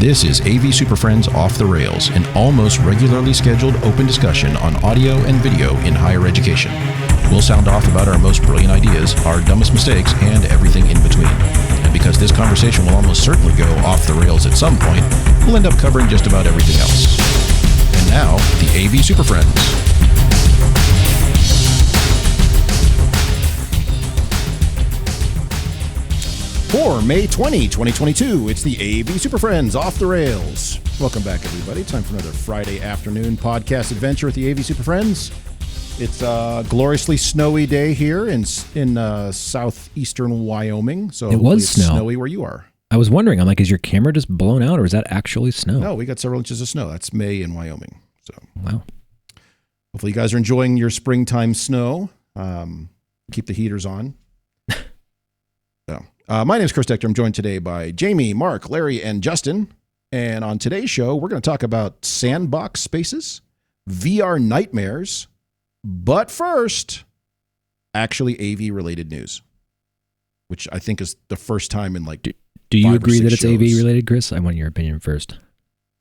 This is AV SuperFriends Off the Rails, an almost regularly scheduled open discussion on audio and video in higher education. We'll sound off about our most brilliant ideas, our dumbest mistakes, and everything in between. And because this conversation will almost certainly go off the rails at some point, we'll end up covering just about everything else. And now, the AV SuperFriends. For May 20, 2022, it's the AV SuperFriends Off the Rails. Welcome back, everybody. Time for another Friday afternoon podcast adventure with the AV SuperFriends. It's a gloriously snowy day here in southeastern Wyoming. So it was snowy where you are. I was wondering, I'm like, is your camera just blown out or is that actually snow? No, we got several inches of snow. That's May in Wyoming. So wow. Hopefully you guys are enjoying your springtime snow. Keep the heaters on. My name is Chris Dector. I'm joined today by Jamie, Marc, Larry, and Justin. And on today's show, we're going to talk about sandbox spaces, VR nightmares, but first, actually AV-related news, which I think is the first time in like Do you agree that it's shows. AV-related, Chris? I want your opinion first.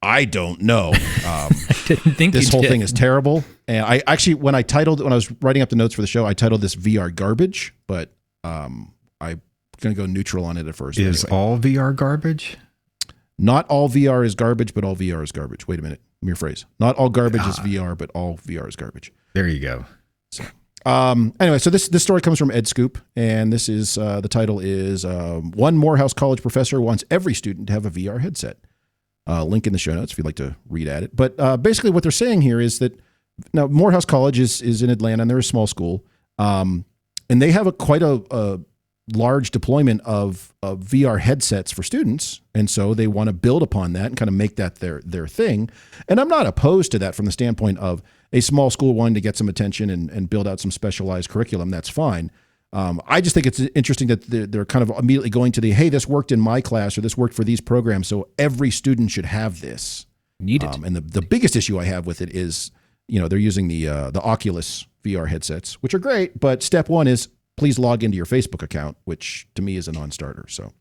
I don't know. I didn't think this whole thing is terrible. And I actually, when I was writing up the notes for the show, I titled this VR garbage, but I'm going to go neutral on it at first. Is anyway. All VR garbage? Not all VR is garbage, but all VR is garbage. Wait a minute. Let me rephrase. Not all garbage is VR, but all VR is garbage. There you go. So, anyway, so this story comes from EdScoop, and this is the title is one Morehouse College professor wants every student to have a VR headset. Link in the show notes if you'd like to read at it. But basically, what they're saying here is that now Morehouse College is in Atlanta, and they're a small school, and they have quite a large deployment of VR headsets for students. And so they want to build upon that and kind of make that their thing. And I'm not opposed to that from the standpoint of a small school wanting to get some attention and build out some specialized curriculum. That's fine. I just think it's interesting that they're kind of immediately going to hey, this worked in my class or this worked for these programs. So every student should have this. Need it. And the biggest issue I have with it is, they're using the Oculus VR headsets, which are great. But step one is, please log into your Facebook account, which to me is a non-starter. So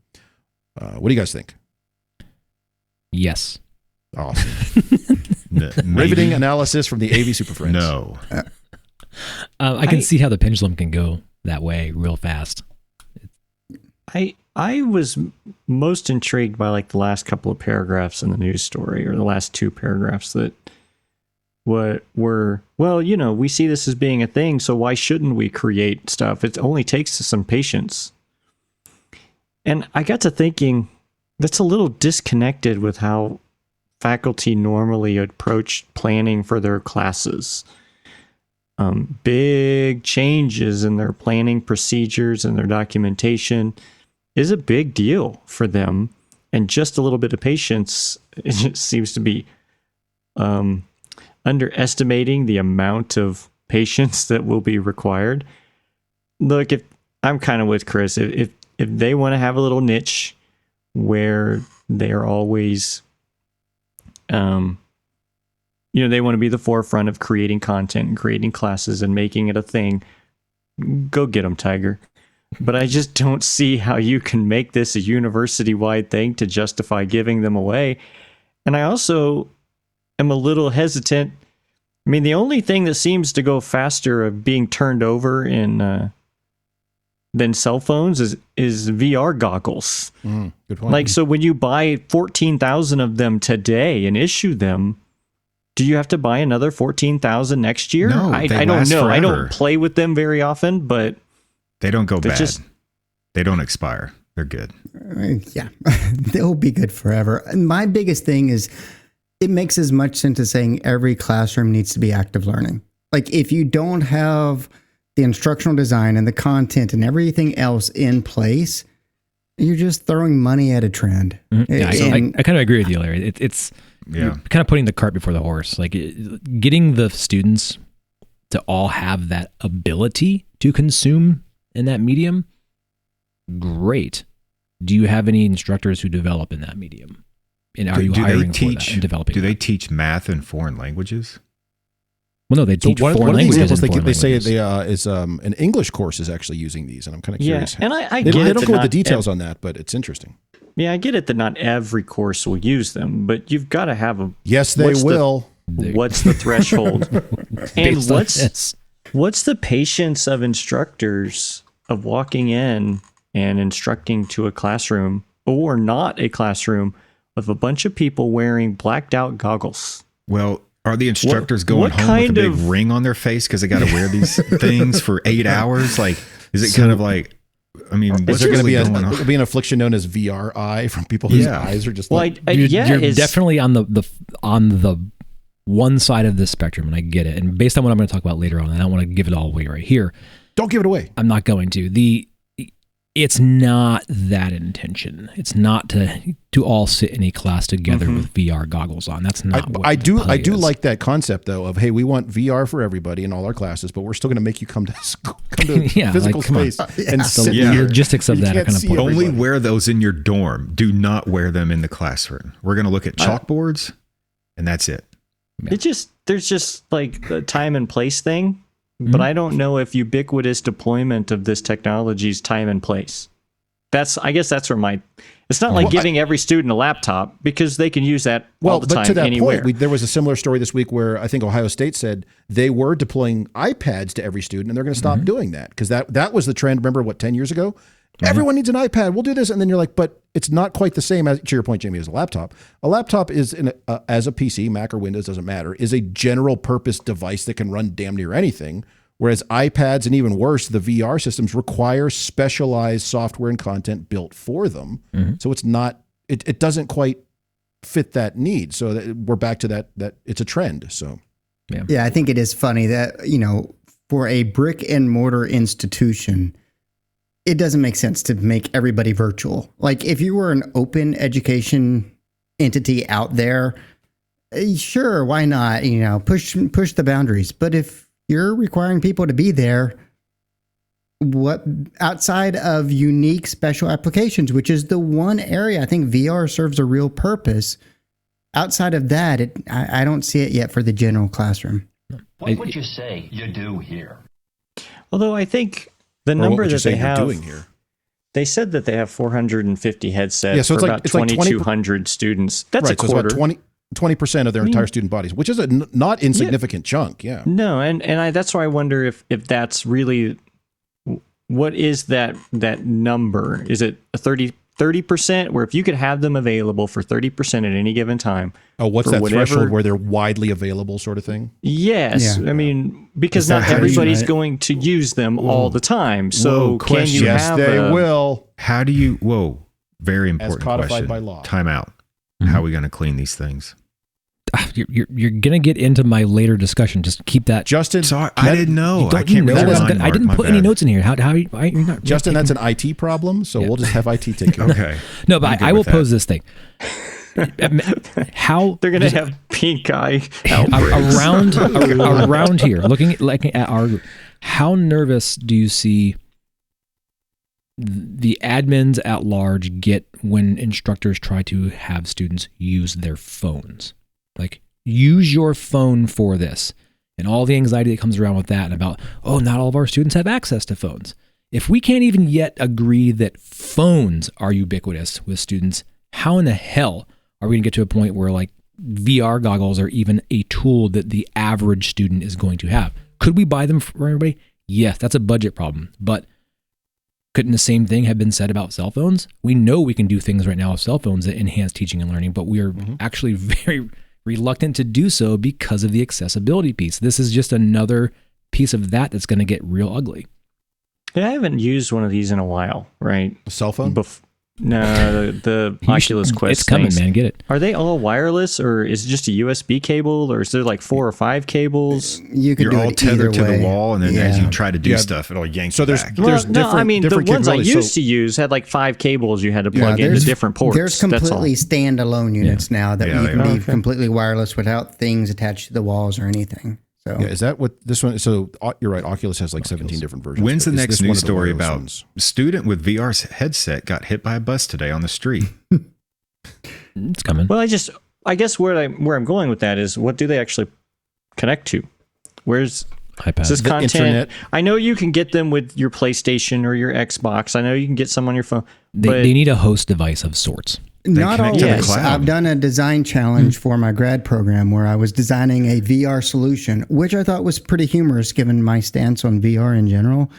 what do you guys think? Yes. Awesome. Riveting analysis from the AV SuperFriends. No. I can see how the pendulum can go that way real fast. I was most intrigued by like the last couple of paragraphs in the news story, or the last two paragraphs that were, well, we see this as being a thing, so why shouldn't we create stuff? It only takes some patience. And I got to thinking, that's a little disconnected with how faculty normally approach planning for their classes. Big changes in their planning procedures and their documentation is a big deal for them. And just a little bit of patience, it just seems to be underestimating the amount of patience that will be required. Look, if I'm kind of with Chris, if they want to have a little niche where they're always, they want to be the forefront of creating content and creating classes and making it a thing, go get them, Tiger. But I just don't see how you can make this a university-wide thing to justify giving them away. And I also am a little hesitant. I mean, the only thing that seems to go faster of being turned over than cell phones is VR goggles. Good point. Like, so when you buy 14,000 of them today and issue them, do you have to buy another 14,000 next year? No, I don't know. forever. I don't play with them very often, but they don't go bad. Just, they don't expire. They're good. Yeah, they'll be good forever. And my biggest thing is, it makes as much sense as saying every classroom needs to be active learning. Like, if you don't have the instructional design and the content and everything else in place, you're just throwing money at a trend. Mm-hmm. Yeah, I kind of agree with you, Larry. It's you're kind of putting the cart before the horse. Like, getting the students to all have that ability to consume in that medium, great. Do you have any instructors who develop in that medium? And are you hiring for that and developing? Do they teach math in foreign languages? Well, no, they teach foreign languages. They say an English course is actually using these, and I'm kind of curious. Yeah, and I they get don't that go with the details on that, but it's interesting. I get it that not every course will use them, but you've got to have a. Yes, they will. What's the threshold? And Based on this. what's the patience of instructors of walking in and instructing to a classroom or not a classroom with a bunch of people wearing blacked out goggles? Well, are the instructors going home with a big ring on their face because they got to wear these things for 8 hours? Like, is it kind of like, I mean, Is there going to be going be an affliction known as VR eye from people whose eyes are just like... You're definitely on the one side of the spectrum, and I get it. And based on what I'm going to talk about later on, and I don't want to give it all away right here. Don't give it away. I'm not going to. It's not that intention. It's not to all sit in a class together with VR goggles on. That's not what I do is. like that concept though of, hey, we want VR for everybody in all our classes, but we're still going to make you come to physical space and sit the here. logistics of that are kind of pointless. Only wear those in your dorm. Do not wear them in the classroom. We're going to look at chalkboards, and that's it. There's just like the time and place thing. But I don't know if ubiquitous deployment of this technology is time and place. I guess that's where it's not like giving every student a laptop because they can use that all the time to that anywhere. Point, there was a similar story this week where I think Ohio State said they were deploying iPads to every student and they're going to stop doing that because that was the trend. Remember 10 years ago? Everyone needs an iPad. We'll do this. And then you're like, but it's not quite the same as, to your point, Jamie, as a laptop. A laptop is, as a PC, Mac or Windows, doesn't matter, is a general purpose device that can run damn near anything. Whereas iPads and even worse, the VR systems require specialized software and content built for them. So it's not, it doesn't quite fit that need. So we're back to that it's a trend. So yeah, I think it is funny that, for a brick and mortar institution, it doesn't make sense to make everybody virtual. Like if you were an open education entity out there, sure, why not? Push the boundaries. But if you're requiring people to be there, what outside of unique special applications, which is the one area I think VR serves a real purpose. Outside of that, I don't see it yet for the general classroom. What would you say you do here? Although I think the number that they have doing here. They said that they have 450 headsets for about 2,200 students. That's a quarter. So it's about 20% of their entire student bodies, which is a not insignificant chunk. Yeah. No, and that's why I wonder if that's really, what is that number? Is it a 30%? Where if you could have them available for 30% at any given time. Oh, what's that threshold where they're widely available sort of thing? Yes. Yeah. I mean, because not everybody's going to use them all the time. So can you have they will. How do you, very important codified question. by law. Time out. How are we going to clean these things? You're gonna get into my later discussion. Just keep that. Justin, sorry, I didn't know. I can't read that. I didn't put any notes in here. How are you not? Justin, that's an IT problem. So we'll just have IT take care of it. Okay. No, but I will pose this thing. How they're gonna have pink eye around here, looking at our group. How nervous do you see the admins at large get when instructors try to have students use their phones? Like, use your phone for this, and all the anxiety that comes around with that, and about, not all of our students have access to phones. If we can't even yet agree that phones are ubiquitous with students, how in the hell are we going to get to a point where like VR goggles are even a tool that the average student is going to have? Could we buy them for everybody? Yes, that's a budget problem, but couldn't the same thing have been said about cell phones? We know we can do things right now with cell phones that enhance teaching and learning, but we are actually very reluctant to do so because of the accessibility piece. This is just another piece of that's going to get real ugly. Yeah, I haven't used one of these in a while, right? A cell phone? No, the Oculus Quest. It's coming, man. Get it. Are they all wireless, or is it just a USB cable, or is there like 4 or 5 cables? You're all tethered to the wall, and then as you try to do stuff, it'll yank you back. The ones I used to use had like 5 cables you had to plug into different ports. There's completely standalone units now that you can be completely wireless without things attached to the walls or anything. So. Yeah, is that what this one? So you're right. Oculus has like 17 different versions. When's the next news story about student with VR headset got hit by a bus today on the street? It's coming. Well, I guess where I'm going with that is, what do they actually connect to? iPad. Is this The content? internet. I know you can get them with your PlayStation or your Xbox. I know you can get some on your phone. They need a host device of sorts. Not connect to the always. cloud. I've done a design challenge for my grad program where I was designing a VR solution, which I thought was pretty humorous given my stance on VR in general.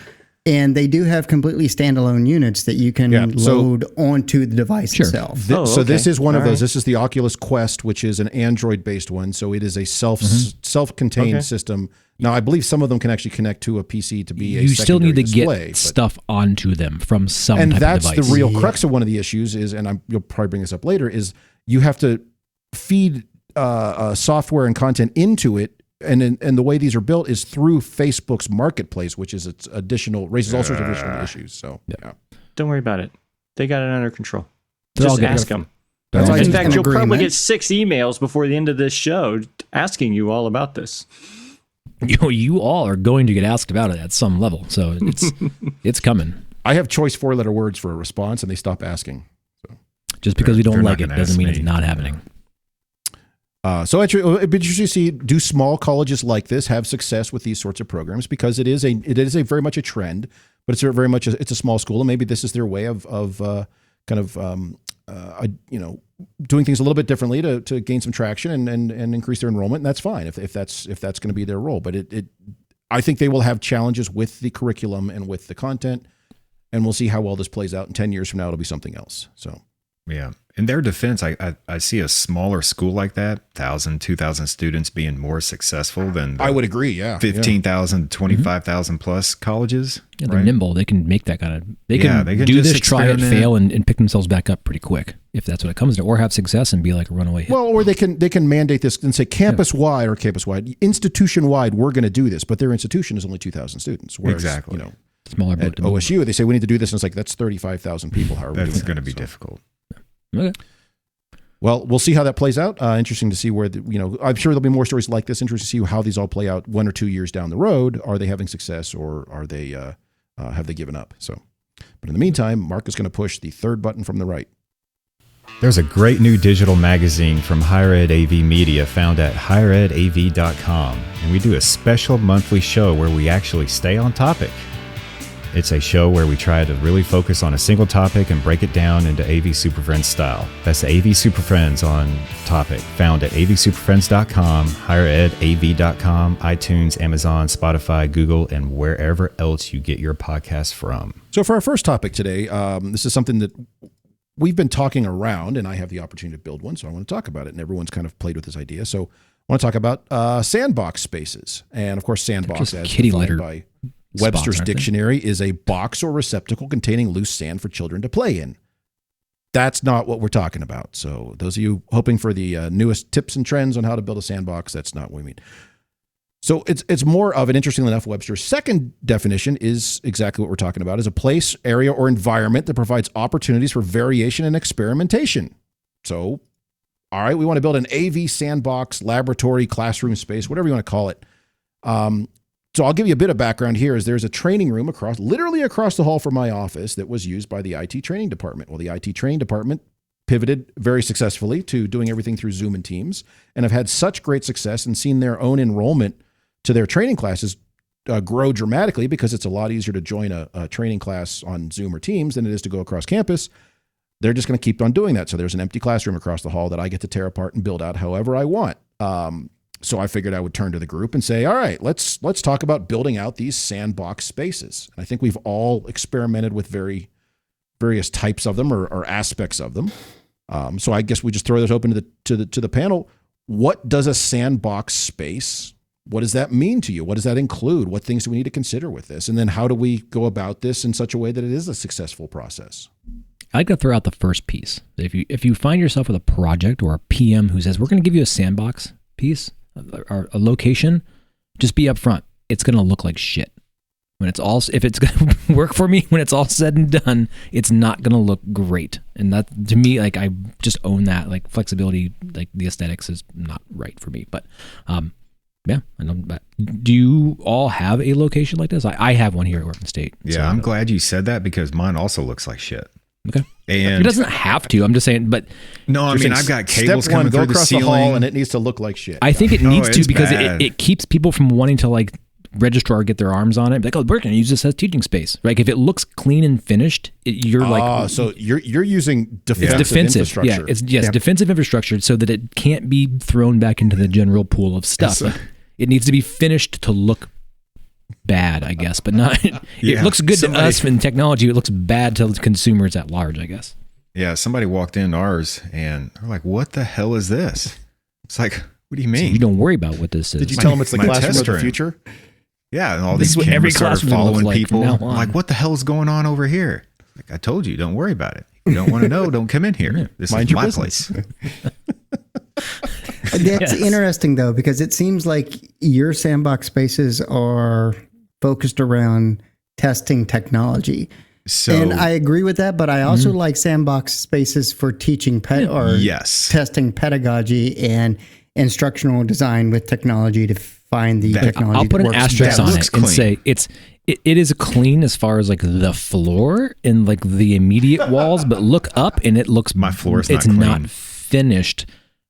And they do have completely standalone units that you can load onto the device itself. So this is one of All those. right. This is the Oculus Quest, which is an Android-based one. So it is a self-contained system. Now, I believe some of them can actually connect to a PC to be a You still need to display, get stuff onto them from some type of that's device. the real crux of one of the issues is, and you'll probably bring this up later, is you have to feed software and content into it, and the way these are built is through Facebook's marketplace, which is its raises all sorts of additional issues. So yeah. Don't worry about it. They got it under control. They're all Just good. ask them. That's all In you fact, an you'll probably agreement. get 6 emails before the end of this show asking you all about this. You all are going to get asked about it at some level, so it's coming. I have choice 4-letter words for a response, and they stop asking. Just because we don't They're not like it gonna doesn't ask mean me. it's not happening. So it'd be interesting to see, do small colleges like this have success with these sorts of programs, because it is a very much a trend, but it's very much it's a small school, and maybe this is their way of doing things a little bit differently to gain some traction and increase their enrollment, and that's fine if that's going to be their role. But I think they will have challenges with the curriculum and with the content, and we'll see how well this plays out. In 10 years from now, it'll be something else. So. Yeah. In their defense, I see a smaller school like that, 1,000, 2,000 students being more successful than I would agree, yeah. 15,000, 25,000 plus colleges. Yeah, they're right? nimble. They can make that kind of. They can they can do just this, try it, experiment. fail, and pick themselves back up pretty quick if that's what it comes to, or have success and be like a runaway hit. Well, or they can mandate this and say campus-wide, institution-wide, we're going to do this, but their institution is only 2,000 students. Whereas, Exactly. Smaller boat at to move. OSU, they say we need to do this, and it's like that's 35,000 people. How are we doing That's that? going to be So- difficult. Okay. Well, we'll see how that plays out. Interesting to see where I'm sure there'll be more stories like this. Interesting to see how these all play out 1 or 2 years down the road. Are they having success, or are they have they given up? So, but in the meantime, Marc is going to push the third button from the right. There's a great new digital magazine from Higher Ed AV Media found at higheredav.com, and we do a special monthly show where we actually stay on topic. It's a show where we try to really focus on a single topic and break it down into AV SuperFriends style. That's the AV SuperFriends on topic, found at avsuperfriends.com, higheredav.com, iTunes, Amazon, Spotify, Google, and wherever else you get your podcasts from. So for our first topic today, this is something that we've been talking around, and I have the opportunity to build one, so I want to talk about it. And everyone's kind of played with this idea. So I want to talk about sandbox spaces. And of course, sandbox, Just as kitty defined litter by spots, Webster's aren't they? dictionary, is a box or receptacle containing loose sand for children to play in. That's not what we're talking about. So those of you hoping for the newest tips and trends on how to build a sandbox, that's not what we mean. So it's more of an, interestingly enough, Webster's second definition is exactly what we're talking about, is a place, area, or environment that provides opportunities for variation and experimentation. So, all right, we want to build an AV sandbox, laboratory, classroom space, whatever you want to call it. So I'll give you a bit of background here. Is there's a training room literally across the hall from my office that was used by the IT training department. Well, the IT training department pivoted very successfully to doing everything through Zoom and Teams, and have had such great success and seen their own enrollment to their training classes grow dramatically, because it's a lot easier to join a training class on Zoom or Teams than it is to go across campus. They're just going to keep on doing that. So there's an empty classroom across the hall that I get to tear apart and build out however I want. So I figured I would turn to the group and say, all right, let's talk about building out these sandbox spaces. And I think we've all experimented with various types of them or aspects of them. So I guess we just throw this open to the panel. What does a sandbox space, what does that mean to you? What does that include? What things do we need to consider with this? And then how do we go about this in such a way that it is a successful process? I'd go throw out the first piece. If you find yourself with a project or a PM who says, we're going to give you a sandbox piece or a location, just be upfront. It's going to look like shit. If it's going to work for me, when it's all said and done, it's not going to look great. And that, to me, like, I just own that. Like, flexibility, like the aesthetics is not right for me. But yeah, I know that. Do you all have a location like this? I have one here at Oregon State. Yeah, so I'm glad you said that, because mine also looks like shit. Okay. And it doesn't have to. I'm just saying, but no, I mean, I've got cables Step one, coming go through the across the ceiling. hall, and it needs to look like shit. I think it needs to, it's because bad. it keeps people from wanting to like registrar get their arms on it, like, oh, we're going to use this as teaching space. Like if it looks clean and finished, you're like, so you're using defensive infrastructure. Yeah, defensive infrastructure so that it can't be thrown back into the general pool of stuff. Like, it needs to be finished to look bad, I guess, but not. It looks good to us in technology. It looks bad to consumers at large, I guess. Yeah, somebody walked in ours and they're like, "What the hell is this?" It's like, what do you mean? So you don't worry about what this is. Did you tell them it's the classroom of the future? Yeah, and all these cameras started following people. I'm like, what the hell is going on over here? Like, I told you, don't worry about it. If you don't want to know, don't come in here. This is my place. That's interesting, though, because it seems like your sandbox spaces are focused around testing technology. And I agree with that, but I also like sandbox spaces for teaching testing pedagogy and instructional design with technology to find the technology. I'll put an asterisk on it and say it is clean as far as like the floor and like the immediate walls, but look up and it looks my floor is it's not finished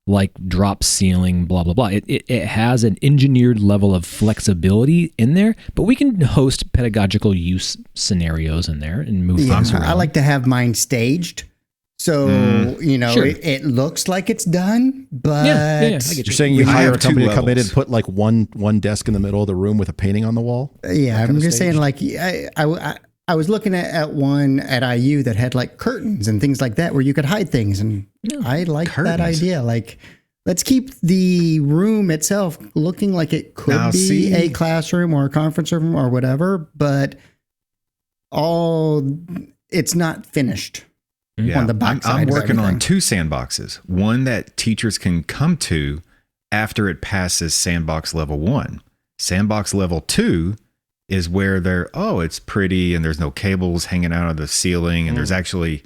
like drop ceiling, blah blah blah. It has an engineered level of flexibility in there, but we can host pedagogical use scenarios in there and move things around. I like to have mine staged. So, it looks like it's done, but I get you. You're saying you hire a company to come in and put like one desk in the middle of the room with a painting on the wall? Yeah, I'm just saying, like, I was looking at one at IU that had like curtains and things like that where you could hide things. And I like that idea. Like, let's keep the room itself looking like it could be a classroom or a conference room or whatever, but it's not finished. Yeah, on the back I'm working on 2 sandboxes. One that teachers can come to after it passes sandbox level 1. Sandbox level 2 is where it's pretty and there's no cables hanging out of the ceiling and there's actually,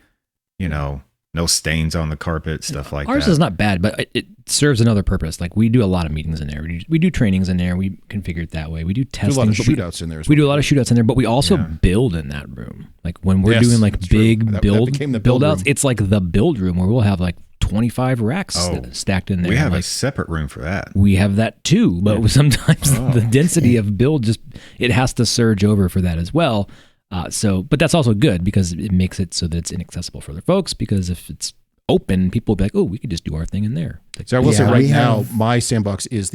no stains on the carpet, stuff like that. Ours is not bad, but it serves another purpose. Like we do a lot of meetings in there. We do trainings in there. We configure it that way. We do testing. Do a lot of shootouts in there. We do a lot of shootouts in there, but we also build in that room. Like when we're doing like big build outs, it's like the build room where we'll have like 25 racks stacked in there. We have like, a separate room for that. We have that too, but sometimes the density of build it has to surge over for that as well. But that's also good because it makes it so that it's inaccessible for other folks. Because if it's open, people will be like, "Oh, we could just do our thing in there." So I will say right now, my sandbox is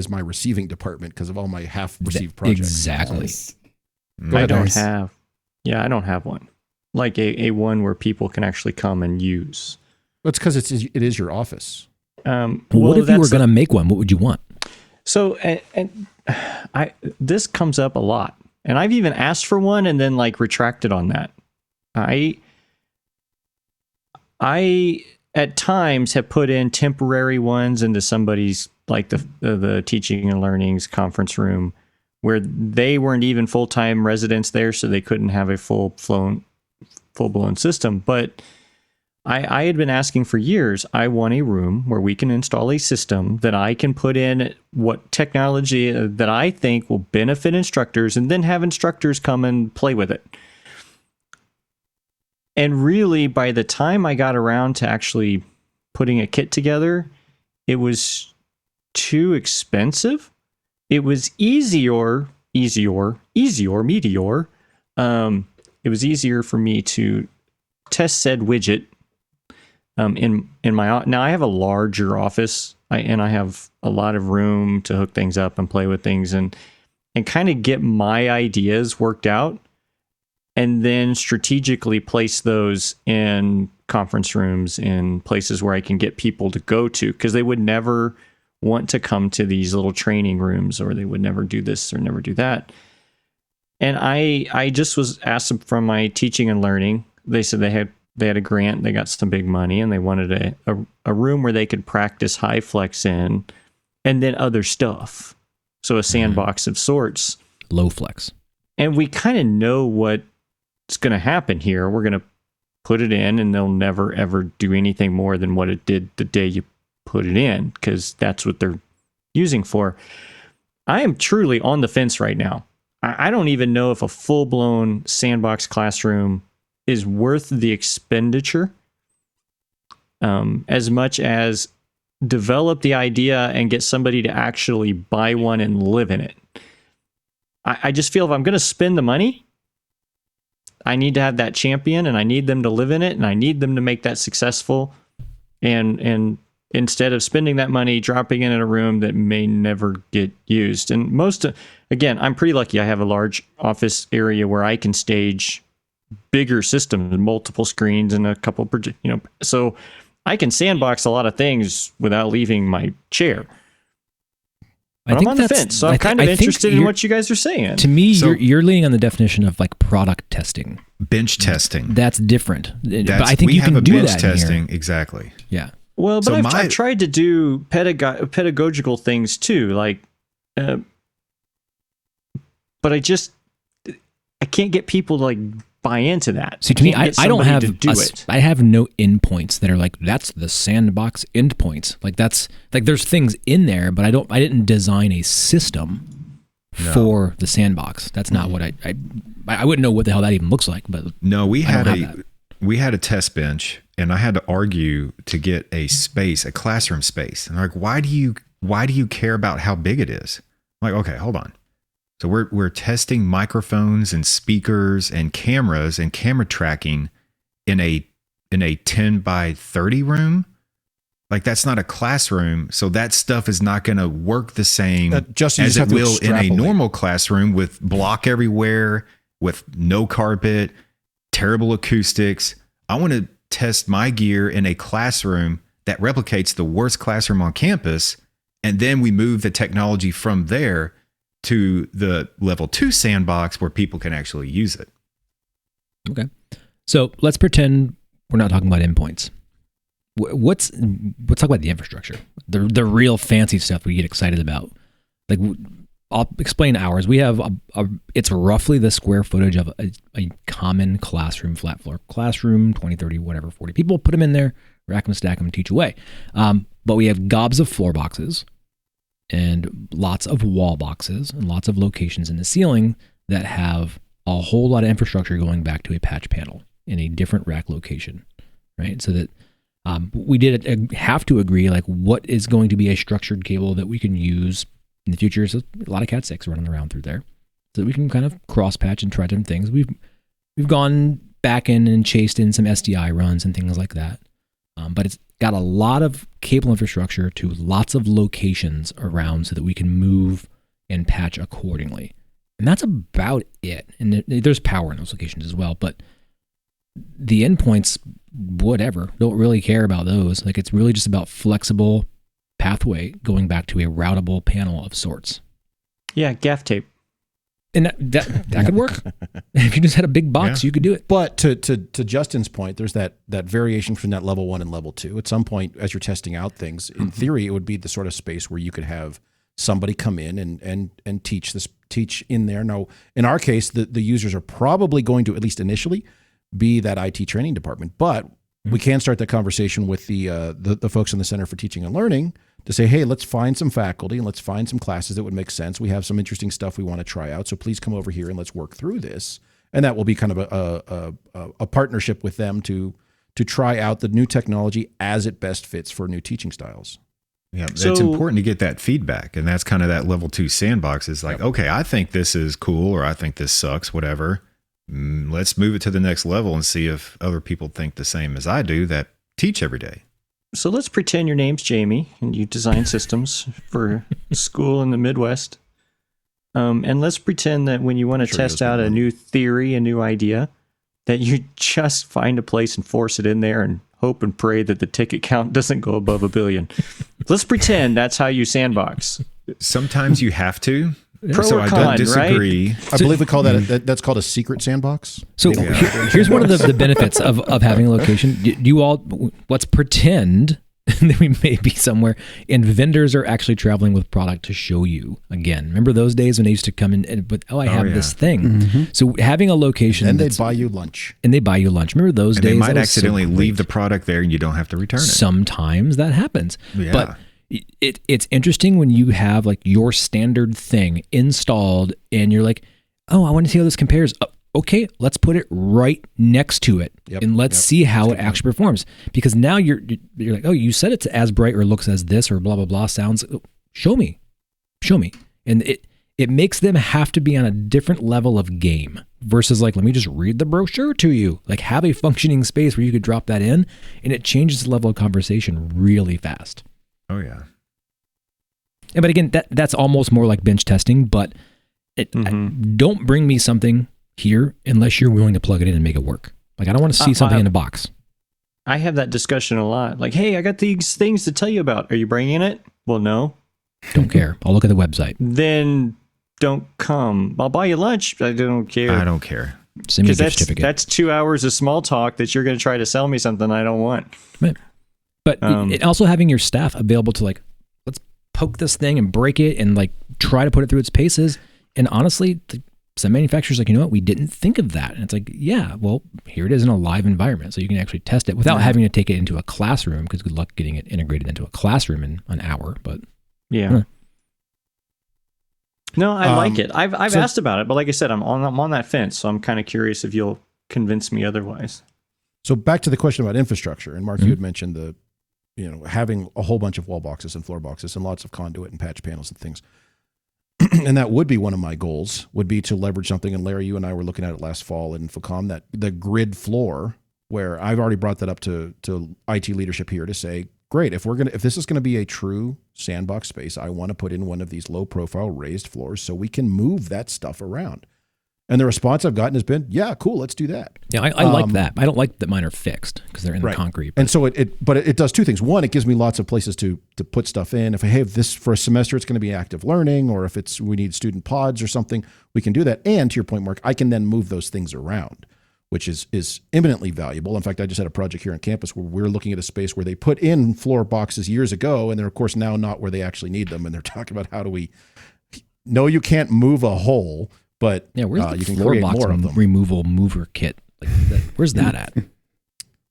my receiving department because of all my half-received projects. Exactly. I don't have one like a one where people can actually come and use. It's because it is your office. What if you were going to make one? What would you want? So, this comes up a lot. And I've even asked for one and then like retracted on that. I at times have put in temporary ones into somebody's like the teaching and learning's conference room where they weren't even full-time residents there, so they couldn't have a full-blown system. But I had been asking for years, I want a room where we can install a system that I can put in what technology that I think will benefit instructors and then have instructors come and play with it. And really, by the time I got around to actually putting a kit together, it was too expensive. It was easier. It was easier for me to test said widget in my now I have a larger office and I have a lot of room to hook things up and play with things and kind of get my ideas worked out and then strategically place those in conference rooms in places where I can get people to go to because they would never want to come to these little training rooms or they would never do this or never do that. And I just was asked from my teaching and learning. They said they had a grant, they got some big money, and they wanted a room where they could practice high flex in, and then other stuff. So a sandbox of sorts. Low flex. And we kind of know what's going to happen here. We're going to put it in, and they'll never, ever do anything more than what it did the day you put it in, because that's what they're using for. I am truly on the fence right now. I don't even know if a full-blown sandbox classroom is worth the expenditure as much as develop the idea and get somebody to actually buy one and live in it. I just feel if I'm going to spend the money, I need to have that champion, and I need them to live in it, and I need them to make that successful. And instead of spending that money, dropping it in a room that may never get used. And again, I'm pretty lucky. I have a large office area where I can stage bigger systems, multiple screens, and a couple, so I can sandbox a lot of things without leaving my chair. But I'm on the fence, so I'm kind of interested in what you guys are saying. To me, you're leaning on the definition of like product testing, bench testing. That's different. But I think you can do that testing here. Exactly. Yeah. Well, but I've tried to do pedagogical things too, like, but I can't get people to like buy into that. See, to me, I don't have I have no endpoints that are like that's the sandbox endpoints. Like that's like there's things in there, but I didn't design a system for the sandbox. That's not what I wouldn't know what the hell that even looks like. But no, we had a test bench, and I had to argue to get a classroom space. And they're like, why do you care about how big it is? I'm like, okay, hold on. So we're testing microphones and speakers and cameras and camera tracking in a 10 by 30 room. Like that's not a classroom, so that stuff is not going to work the same as it will in a normal classroom with block everywhere, with no carpet, terrible acoustics. I want to test my gear in a classroom that replicates the worst classroom on campus, and then we move the technology from there to the level 2 sandbox where people can actually use it. Okay. So let's pretend we're not talking about endpoints. Let's talk about the infrastructure, the real fancy stuff we get excited about. Like I'll explain ours. We have it's roughly the square footage of a common classroom, flat floor classroom, 20, 30, whatever, 40 people, put them in there, rack them, stack them, teach away. But we have gobs of floor boxes and lots of wall boxes and lots of locations in the ceiling that have a whole lot of infrastructure going back to a patch panel in a different rack location, right? So that we did have to agree, like, what is going to be a structured cable that we can use in the future. So a lot of Cat 6 running around through there, so that we can kind of cross patch and try different things. We've gone back in and chased in some SDI runs and things like that, but it's got a lot of cable infrastructure to lots of locations around so that we can move and patch accordingly. And that's about it. And there's power in those locations as well, but the endpoints, whatever, don't really care about those. Like, it's really just about flexible pathway going back to a routable panel of sorts. Yeah, gaff tape. And that could work. If you just had a big box, you could do it. But to Justin's point, there's that variation from that level 1 and level 2. At some point, as you're testing out things, in theory, it would be the sort of space where you could have somebody come in and teach in there. Now, in our case, the users are probably going to, at least initially, be that IT training department. But we can start that conversation with the folks in the Center for Teaching and Learning to say, hey, let's find some faculty and let's find some classes that would make sense. We have some interesting stuff we want to try out, so please come over here and let's work through this. And that will be kind of a partnership with them to try out the new technology as it best fits for new teaching styles. Yeah, it's important to get that feedback, and that's kind of that level 2 sandbox. Is like, okay, I think this is cool, or I think this sucks, whatever. Let's move it to the next level and see if other people think the same as I do that teach every day. So let's pretend your name's Jamie and you design systems for school in the Midwest. And let's pretend that when you want to test out a new theory, a new idea, that you just find a place and force it in there and hope and pray that the ticket count doesn't go above 1 billion. Let's pretend that's how you sandbox. Sometimes you have to. Pro so or I con, don't disagree. right? I believe we call that's called a secret sandbox. So here's one of the benefits of having a location. Let's pretend that we may be somewhere and vendors are actually traveling with product to show you again. Remember those days when they used to come in and I have this thing. Mm-hmm. So having a location, and they'd buy you lunch. Remember those days? They might accidentally leave the product there and you don't have to return it. Sometimes that happens. Yeah. But it's interesting when you have like your standard thing installed and you're like, oh, I want to see how this compares. Okay, let's put it right next to it and let's see how it actually performs. Because now you're like, oh, you said it's as bright or looks as this or blah, blah, blah sounds. Show me. And it makes them have to be on a different level of game versus like, let me just read the brochure to you. Like have a functioning space where you could drop that in, and it changes the level of conversation really fast. Oh yeah. Yeah, but again, that's almost more like bench testing, but don't bring me something here unless you're willing to plug it in and make it work. Like I don't want to see something in a box. I have that discussion a lot. Like, hey, I got these things to tell you about. Are you bringing it? Well, no. Don't care. I'll look at the website. Then don't come. I'll buy you lunch. I don't care. I don't care. Send me a gift Because certificate. that's 2 hours of small talk that you're going to try to sell me something I don't want. Right. But also having your staff available to like, let's poke this thing and break it and like try to put it through its paces. And honestly, some manufacturers are like, you know what, we didn't think of that. And it's like, yeah, well, here it is in a live environment. So you can actually test it without having to take it into a classroom, because good luck getting it integrated into a classroom in an hour. But yeah. No, I like it. I've asked about it, but like I said, I'm on that fence. So I'm kind of curious if you'll convince me otherwise. So back to the question about infrastructure, and Mark, you had mentioned having a whole bunch of wall boxes and floor boxes and lots of conduit and patch panels and things. And that would be one of my goals, would be to leverage something. And Larry, you and I were looking at it last fall in FACOM, that the grid floor, where I've already brought that up to IT leadership here to say, great, if this is going to be a true sandbox space, I want to put in one of these low profile raised floors so we can move that stuff around. And the response I've gotten has been, yeah, cool, let's do that. Yeah, I like that. I don't like that mine are fixed because they're in the concrete. And so it does two things. One, it gives me lots of places to put stuff in. If I have this for a semester, it's going to be active learning, or if we need student pods or something, we can do that. And to your point, Mark, I can then move those things around, which is eminently valuable. In fact, I just had a project here on campus where we're looking at a space where they put in floor boxes years ago, and they're of course now not where they actually need them. And they're talking about how do we know you can't move a hole, but yeah, where's the you can floor create box more of them. removal mover kit? Like where's that at?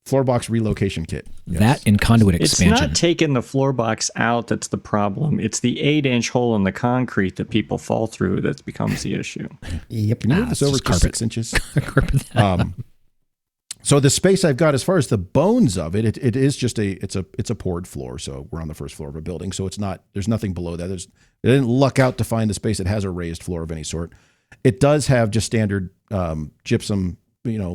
Floor box relocation kit. Yes. That and conduit expansion. It's not taking the floor box out that's the problem. It's the 8-inch hole in the concrete that people fall through that becomes the issue. Yep. Can you move this over to carpet. 6 inches? Carpet. So the space I've got, as far as the bones of it is just it's a poured floor. So we're on the first floor of a building. So there's nothing below that. They didn't luck out to find a space that has a raised floor of any sort. It does have just standard gypsum,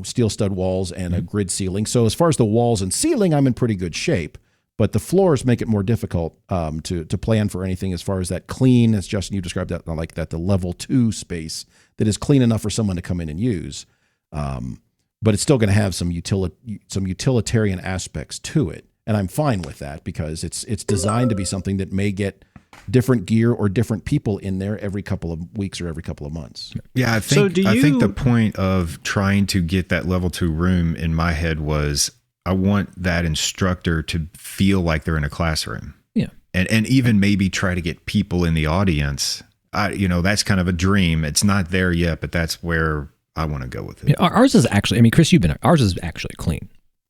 steel stud walls and a grid ceiling. So as far as the walls and ceiling, I'm in pretty good shape. But the floors make it more difficult to plan for anything as far as that clean, as Justin, you described that, like that, the level 2 space that is clean enough for someone to come in and use. But it's still going to have some utilitarian aspects to it. And I'm fine with that because it's designed to be something that may get different gear or different people in there every couple of weeks or every couple of months. Yeah, I think the point of trying to get that level 2 room in my head was I want that instructor to feel like they're in a classroom. Yeah. And even maybe try to get people in the audience. That's kind of a dream. It's not there yet, but that's where I want to go with it. Yeah, ours is actually, Chris, ours is actually clean.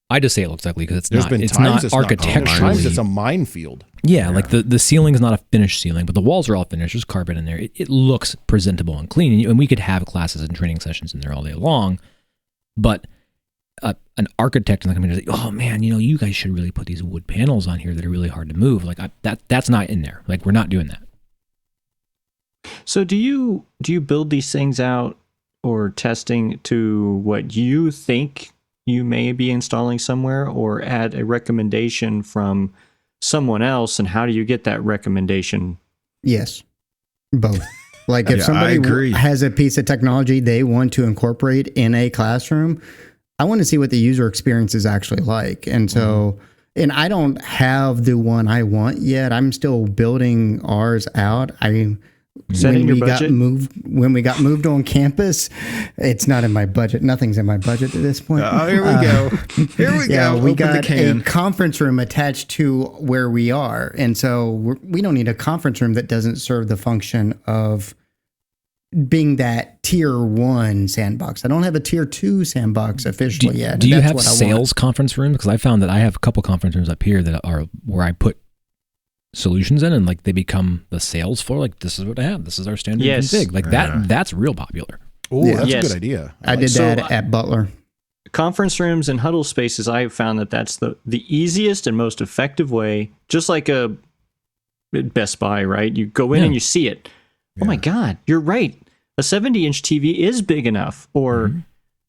I just say it looks ugly because it's not architecturally. Times it's a minefield. Yeah, like the ceiling is not a finished ceiling, but the walls are all finished. There's carpet in there. It looks presentable and clean, and we could have classes and training sessions in there all day long. But an architect is not going to be like, oh man, you guys should really put these wood panels on here that are really hard to move. Like that's not in there. Like we're not doing that. So do you build these things out or testing to what you think you may be installing somewhere, or add a recommendation from someone else? And how do you get that recommendation? Yes, both. Like if somebody has a piece of technology they want to incorporate in a classroom, I want to see what the user experience is actually like. And so, and I don't have the one I want yet. I'm still building ours out. When we got moved on campus, it's not in my budget. Nothing's in my budget at this point. Here we go. Here we go. We got a conference room attached to where we are. And so we don't need a conference room that doesn't serve the function of being that tier 1 sandbox. I don't have a tier 2 sandbox officially yet. Do you have sales conference rooms? Because I found that I have a couple conference rooms up here that are where I put solutions in, and like they become the sales floor. Like this is what I have. This is our standard config. Like that's real popular. Oh, that's a good idea. I did that at Butler. Conference rooms and huddle spaces, I have found that's the easiest and most effective way, just like a Best Buy, right? You go in and you see it. oh my God, you're right. A 70-inch TV is big enough, or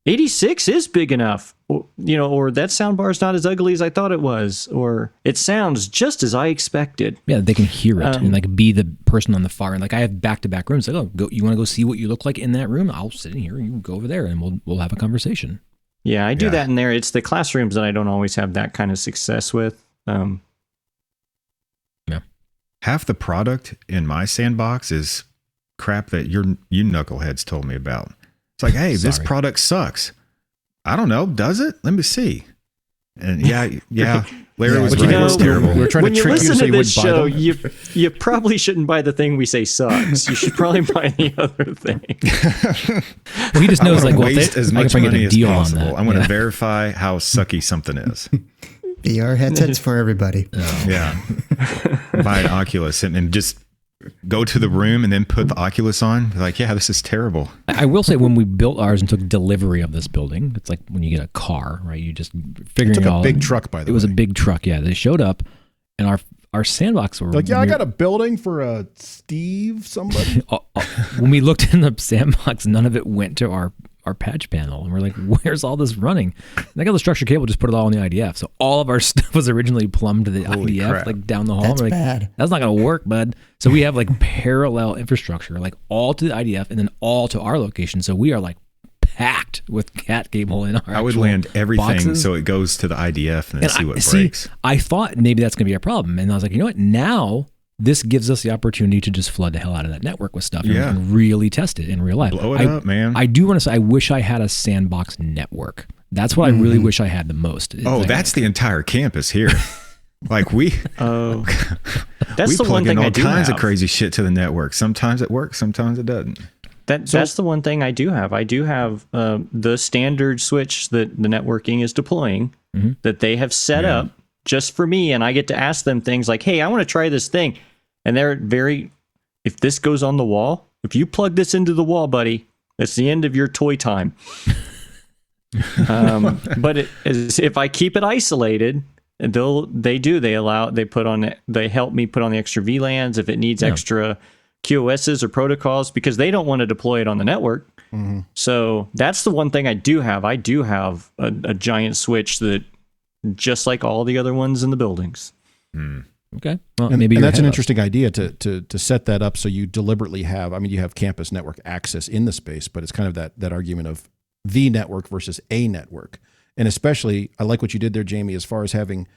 86 is big enough, or, or that soundbar is not as ugly as I thought it was, or it sounds just as I expected. Yeah, they can hear it and like be the person on the far end. Like I have back-to-back rooms. Like, oh, you want to go see what you look like in that room? I'll sit in here. You go over there, and we'll have a conversation. Yeah, I do that in there. It's the classrooms that I don't always have that kind of success with. Half the product in my sandbox is crap that you knuckleheads told me about. It's like, hey, this product sucks. I don't know. Does it? Let me see. And Larry was right. It's terrible. We're trying when to you trick listen you so to you this wouldn't buy show, them. you probably shouldn't buy the thing we say sucks. You should probably buy the other thing. Well, he just knows like, well, waste as much I get money a as deal on possible. that. I want to verify how sucky something is. VR headsets for everybody. Yeah. Buy an Oculus and just go to the room and then put the Oculus on. Be like, yeah, this is terrible. I will say when we built ours and took delivery of this building, it's like when you get a car, right? You just figuring It it took all a big out. truck, by the way. It was a big truck. Yeah, they showed up, and our sandbox were Like, yeah, I got a building for a Steve somebody. When we looked in the sandbox, none of it went to our patch panel, and we're like, where's all this running? And I got the structured cable, just put it all in the IDF. So all of our stuff was originally plumbed to the IDF, crap. like down the hall. That's We're like, bad. That's not going to work, bud. So we have like parallel infrastructure, like all to the IDF and then all to our location. So we are like packed with cat cable in our I would actual land everything boxes. so it goes to the IDF and then see what breaks. I thought maybe that's going to be a problem. And I was like, you know what? Now this gives us the opportunity to just flood the hell out of that network with stuff and really test it in real life. Blow it up, man. I do want to say, I wish I had a sandbox network. That's what I really wish I had the most. Oh, that's the entire campus here. Like we That's the plug one in thing all I do kinds have. of crazy shit to the network. Sometimes it works, sometimes it doesn't. That's the one thing I do have. I do have the standard switch that the networking is deploying that they have set up just for me, and I get to ask them things like, hey, I want to try this thing. And they're if this goes on the wall, if you plug this into the wall, buddy, that's the end of your toy time. But if I keep it isolated, they help me put on the extra VLANs if it needs extra QoSs or protocols, because they don't want to deploy it on the network. So that's the one thing I do have. I do have a giant switch that, just like all the other ones in the buildings. Okay. Well, And, maybe and you're that's an ahead of us. interesting idea to set that up so you deliberately have, I mean, you have campus network access in the space, but it's kind of that argument of the network versus a network. And especially, I like what you did there, Jamie, as far as having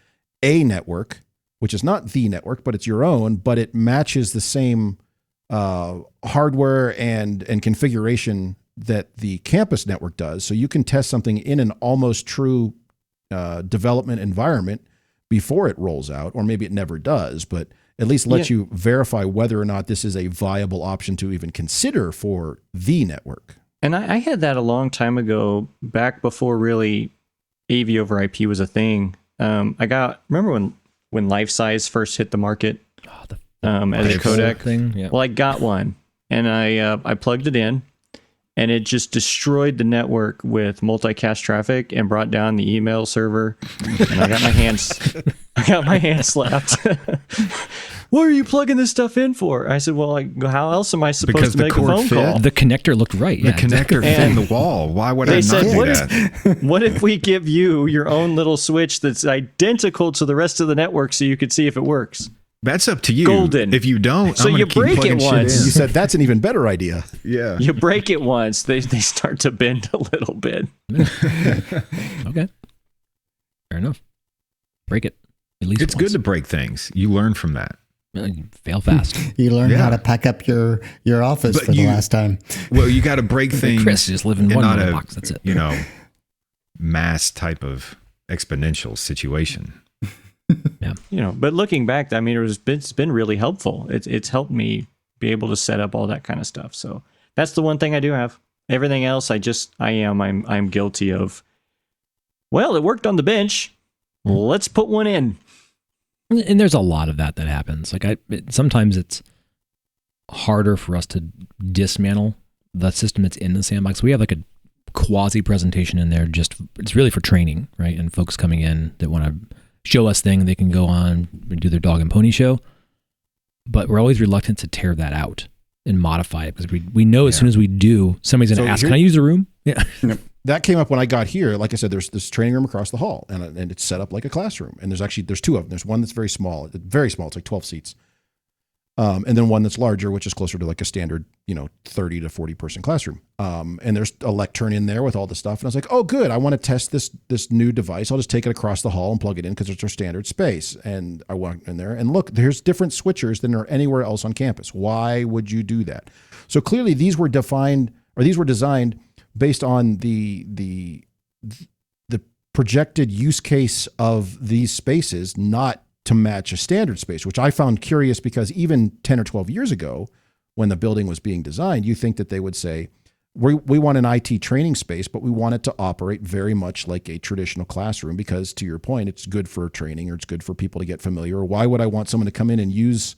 a network, which is not the network, but it's your own, but it matches the same hardware and configuration that the campus network does. So you can test something in an almost true development environment before it rolls out, or maybe it never does, but at least lets you verify whether or not this is a viable option to even consider for the network. And I had that a long time ago, back before really AV over IP was a thing. Remember when life size first hit the market as a codec thing? Yeah. Well, I got one, and I plugged it in, and it just destroyed the network with multicast traffic and brought down the email server. And I got my hands slapped. What are you plugging this stuff in for? I said, well, how else am I supposed Because to the make a cord phone fit? call? The connector looked right. The connector fit in the wall. Why would I They not said, do that? what if we give you your own little switch that's identical to the rest of the network so you could see if it works? That's up to you. Golden. If you don't, So I'm you gonna keep break it plugging shit once. You said that's an even better idea. in. Yeah. You break it once, they start to bend a little bit. Okay. Fair enough. Break it. At least It's good to break things. You learn from that. fail fast. You learn Yeah. how to pack up your office But for the last time. Well, you got to break things. Chris, just live in and one not little a, box. That's it. Mass type of exponential situation. But looking back, I mean, it's been really helpful. It's helped me be able to set up all that kind of stuff. So that's the one thing I do have. Everything else, I'm guilty of. Well, it worked on the bench. Let's put one in. And there's a lot of that happens. Like sometimes it's harder for us to dismantle the system that's in the sandbox. We have like a quasi presentation in there. It's really for training, right? And folks coming in that want to show us things, they can go on and do their dog and pony show. But we're always reluctant to tear that out and modify it, because we know as soon as we do, somebody's going to ask, "Can I use the room?" Yeah. That came up when I got here. Like I said, there's this training room across the hall, and it's set up like a classroom. And there's two of them. There's one that's very small. It's like 12 seats. And then one that's larger, which is closer to like a standard, 30 to 40 person classroom. And there's a lectern in there with all the stuff. And I was like, oh, good. I want to test this new device. I'll just take it across the hall and plug it in because it's our standard space. And I went in there and look, there's different switchers than are anywhere else on campus. Why would you do that? So clearly these were designed based on the projected use case of these spaces, not to match a standard space, which I found curious because even 10 or 12 years ago, when the building was being designed, you think that they would say, we want an IT training space, but we want it to operate very much like a traditional classroom because, to your point, it's good for training or it's good for people to get familiar. Or why would I want someone to come in and use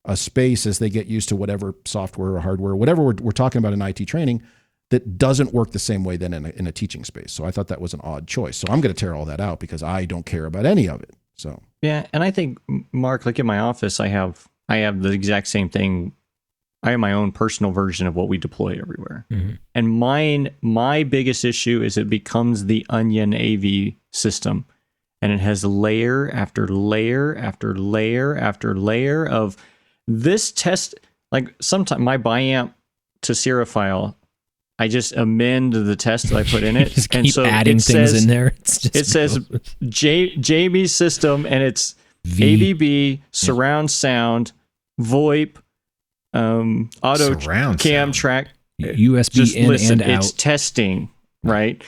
a space as they get used to whatever software or hardware, whatever we're talking about in IT training, that doesn't work the same way then in a teaching space. So I thought that was an odd choice. So I'm going to tear all that out because I don't care about any of it. So yeah, and I think, Mark, look at my office. I have the exact same thing. I have my own personal version of what we deploy everywhere. Mm-hmm. And my biggest issue is it becomes the onion AV system, and it has layer after layer after layer after layer of this test. Like sometimes my biamp to Sierra file, I just amend the test that I put in it. Just keep adding things in there. It says JB system, and it's AVB, surround sound, VoIP, auto surround cam sound. Track. USB just in listen, and out. It's testing, right?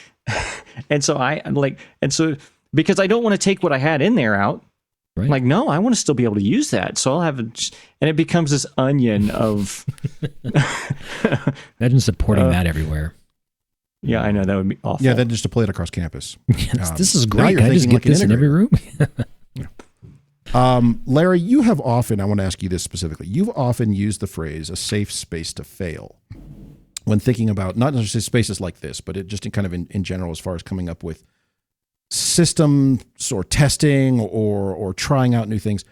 And so because I don't want to take what I had in there out. Right. I'm like, no, I want to still be able to use that. So I'll have and it becomes this onion of. Imagine supporting that everywhere. Yeah, I know that would be awful. Yeah, then just deploy it across campus. This is great. Can I just get this in every room? Larry, you have often, I want to ask you this specifically, you've often used the phrase a safe space to fail when thinking about not necessarily spaces like this, but it just in general as far as coming up with systems or testing or trying out new things.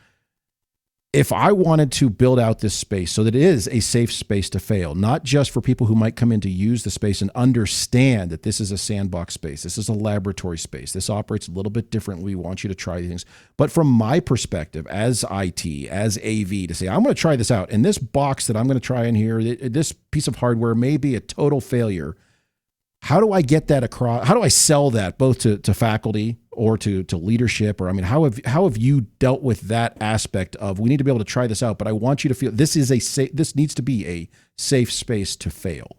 If I wanted to build out this space so that it is a safe space to fail, not just for people who might come in to use the space and understand that this is a sandbox space, this is a laboratory space, this operates a little bit differently, we want you to try these things. But from my perspective as IT, as AV, to say, I'm going to try this out, and this box that I'm going to try in here, this piece of hardware may be a total failure. How do I get that across? How do I sell that both to faculty or to leadership? Or, I mean, how have you dealt with that aspect of, we need to be able to try this out, but I want you to feel this needs to be a safe space to fail?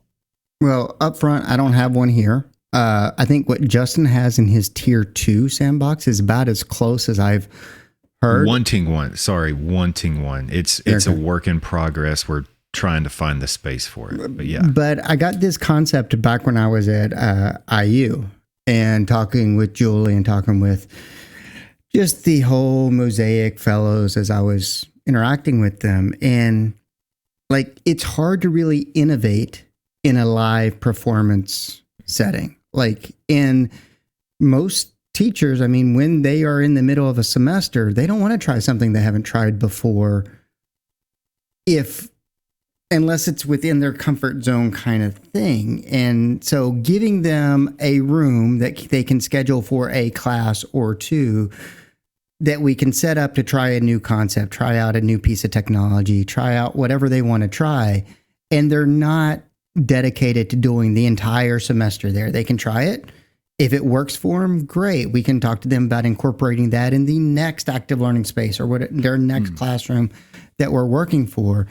Well, up front, I don't have one here. I think what Justin has in his tier 2 sandbox is about as close as I've heard. Wanting one. It's a work in progress. We're trying to find the space for it, but yeah. But I got this concept back when I was at IU and talking with Julie and talking with just the whole Mosaic fellows as I was interacting with them. And like, it's hard to really innovate in a live performance setting. Like, in most teachers, I mean, when they are in the middle of a semester, they don't want to try something they haven't tried before, unless it's within their comfort zone kind of thing. And so giving them a room that they can schedule for a class or two that we can set up to try a new concept, try out a new piece of technology, try out whatever they want to try. And they're not dedicated to doing the entire semester there. They can try it. If it works for them, great. We can talk to them about incorporating that in the next active learning space or their next classroom that we're working for.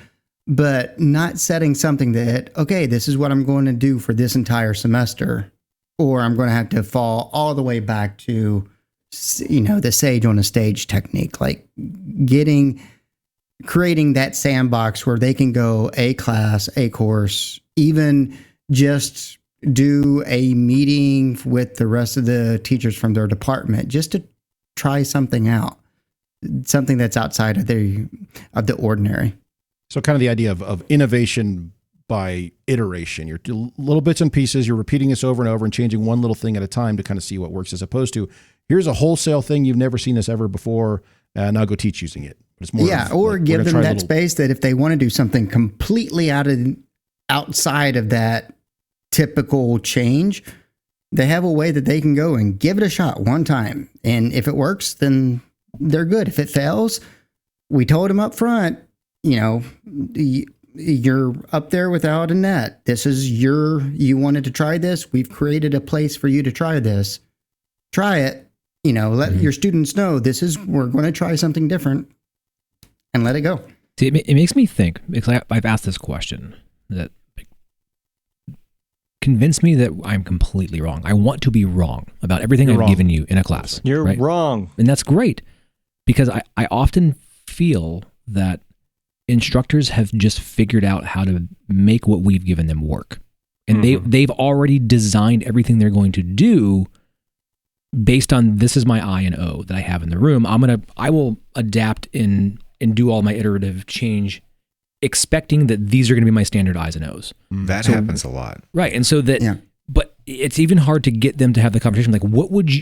But not setting something that, okay, this is what I'm going to do for this entire semester, or I'm going to have to fall all the way back to, the sage on a stage technique, like creating that sandbox where they can go a class, a course, even just do a meeting with the rest of the teachers from their department, just to try something out, something that's outside of the ordinary. So kind of the idea of innovation by iteration. You're little bits and pieces. You're repeating this over and over and changing one little thing at a time to kind of see what works, as opposed to, here's a wholesale thing you've never seen this ever before. Now go teach using it. It's more or like, give them that space that if they want to do something completely outside of that typical change, they have a way that they can go and give it a shot one time. And if it works, then they're good. If it fails, we told them up front, you're up there without a net. This is you wanted to try this. We've created a place for you to try this. Try it. Let your students know we're going to try something different and let it go. See, it makes me think, because I've asked this question that convince me that I'm completely wrong. I want to be wrong about everything I've given you in a class. You're right? wrong. And that's great, because I often feel that instructors have just figured out how to make what we've given them work. And they've already designed everything they're going to do based on this is my I and O that I have in the room. I will adapt and do all my iterative change, expecting that these are going to be my standard I's and O's. That happens a lot. Right. And so but it's even hard to get them to have the conversation. Like,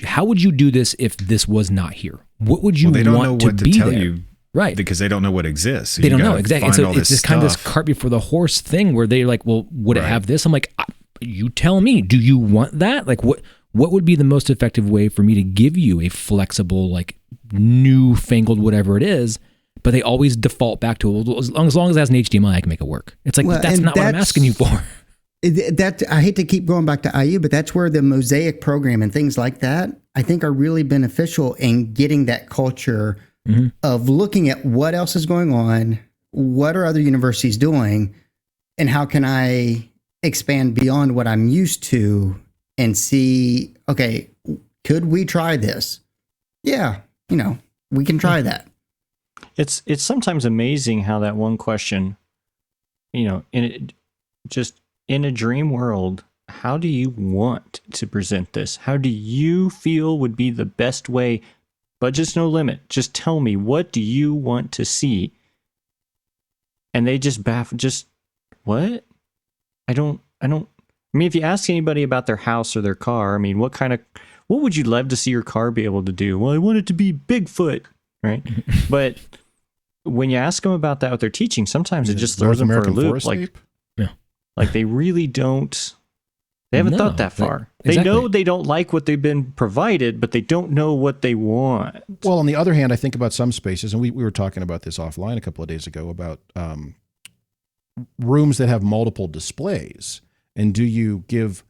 how would you do this if this was not here? What would you they don't want know to what to be tell there? you. Right. Because they don't know what exists. So they don't know. Exactly. And so it's this kind of this cart before the horse thing where they're like, well, would it have this? I'm like, you tell me, do you want that? Like, what would be the most effective way for me to give you a flexible, like newfangled, whatever it is? But they always default back to, well, as long as it has an HDMI, I can make it work. It's like, that's not what I'm asking you for. I hate to keep going back to IU, but that's where the Mosaic program and things like that, I think, are really beneficial in getting that culture of looking at what else is going on, what are other universities doing, and how can I expand beyond what I'm used to and see, okay, could we try this? Yeah, we can try that. It's sometimes amazing how that one question, in a dream world, how do you want to present this? How do you feel would be the best way? Budget's no limit. Just tell me, what do you want to see? And they just what? I mean, if you ask anybody about their house or their car, I mean, what would you love to see your car be able to do? Well, I want it to be Bigfoot, right? But when you ask them about that with their teaching, sometimes it just throws them for a loop. Like they really don't. They haven't thought that far. They know they don't like what they've been provided, but they don't know what they want. Well, on the other hand, I think about some spaces, and we were talking about this offline a couple of days ago about rooms that have multiple displays. And do you give,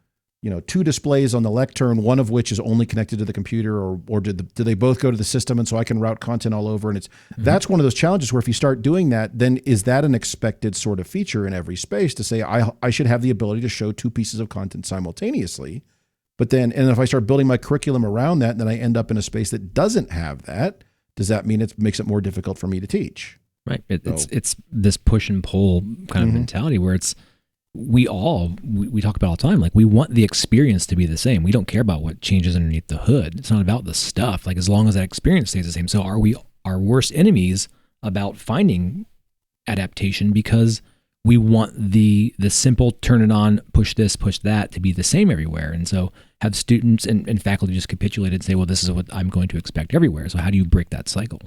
2 displays on the lectern, one of which is only connected to the computer, or do they both go to the system, and so I can route content all over? And that's one of those challenges where if you start doing that, then is that an expected sort of feature in every space to say I should have the ability to show 2 pieces of content simultaneously? But then, and if I start building my curriculum around that, and then I end up in a space that doesn't have that, does that mean it makes it more difficult for me to teach? Right. It's this push and pull kind of mentality where we talk about all the time. Like, we want the experience to be the same. We don't care about what changes underneath the hood. It's not about the stuff. Like, as long as that experience stays the same. So are we our worst enemies about finding adaptation because we want the simple turn it on, push this, push that to be the same everywhere? And so have students and faculty just capitulate and say, well, this is what I'm going to expect everywhere. So how do you break that cycle?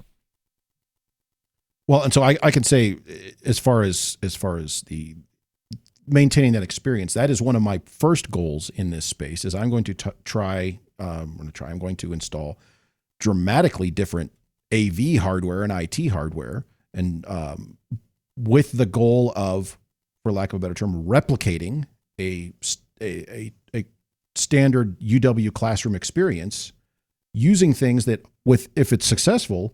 Well, and so I can say, as far as the maintaining that experience, that is one of my first goals in this space. Is I'm going to I'm going to install dramatically different AV hardware and IT hardware, and with the goal of, for lack of a better term, replicating a standard UW classroom experience, using things that, if it's successful,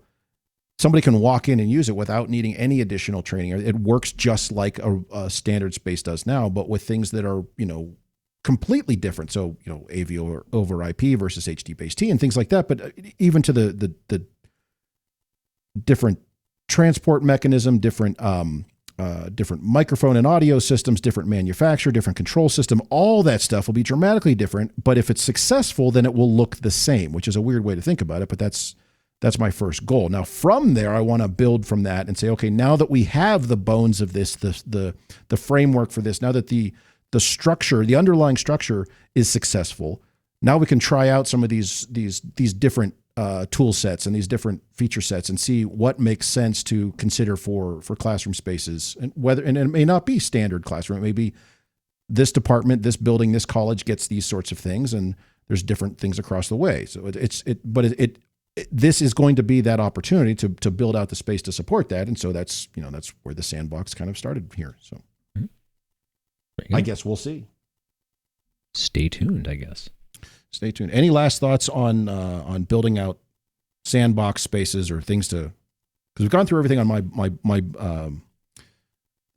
somebody can walk in and use it without needing any additional training. It works just like a standard space does now, but with things that are, completely different. So, AV over IP versus HD-based T and things like that. But even to the different transport mechanism, different microphone and audio systems, different manufacturer, different control system, all that stuff will be dramatically different. But if it's successful, then it will look the same, which is a weird way to think about it, but that's my first goal. Now, from there, I want to build from that and say, okay, now that we have the bones of this, the framework for this, now that the structure, the underlying structure is successful, now we can try out some of these different tool sets and these different feature sets and see what makes sense to consider for classroom spaces, and it may not be standard classroom. It may be this department, this building, this college gets these sorts of things, and there's different things across the way. So this is going to be that opportunity to build out the space to support that. And so that's where the Sandbox kind of started here. So I guess we'll see. Stay tuned, I guess. Stay tuned. Any last thoughts on building out Sandbox spaces or things because we've gone through everything on my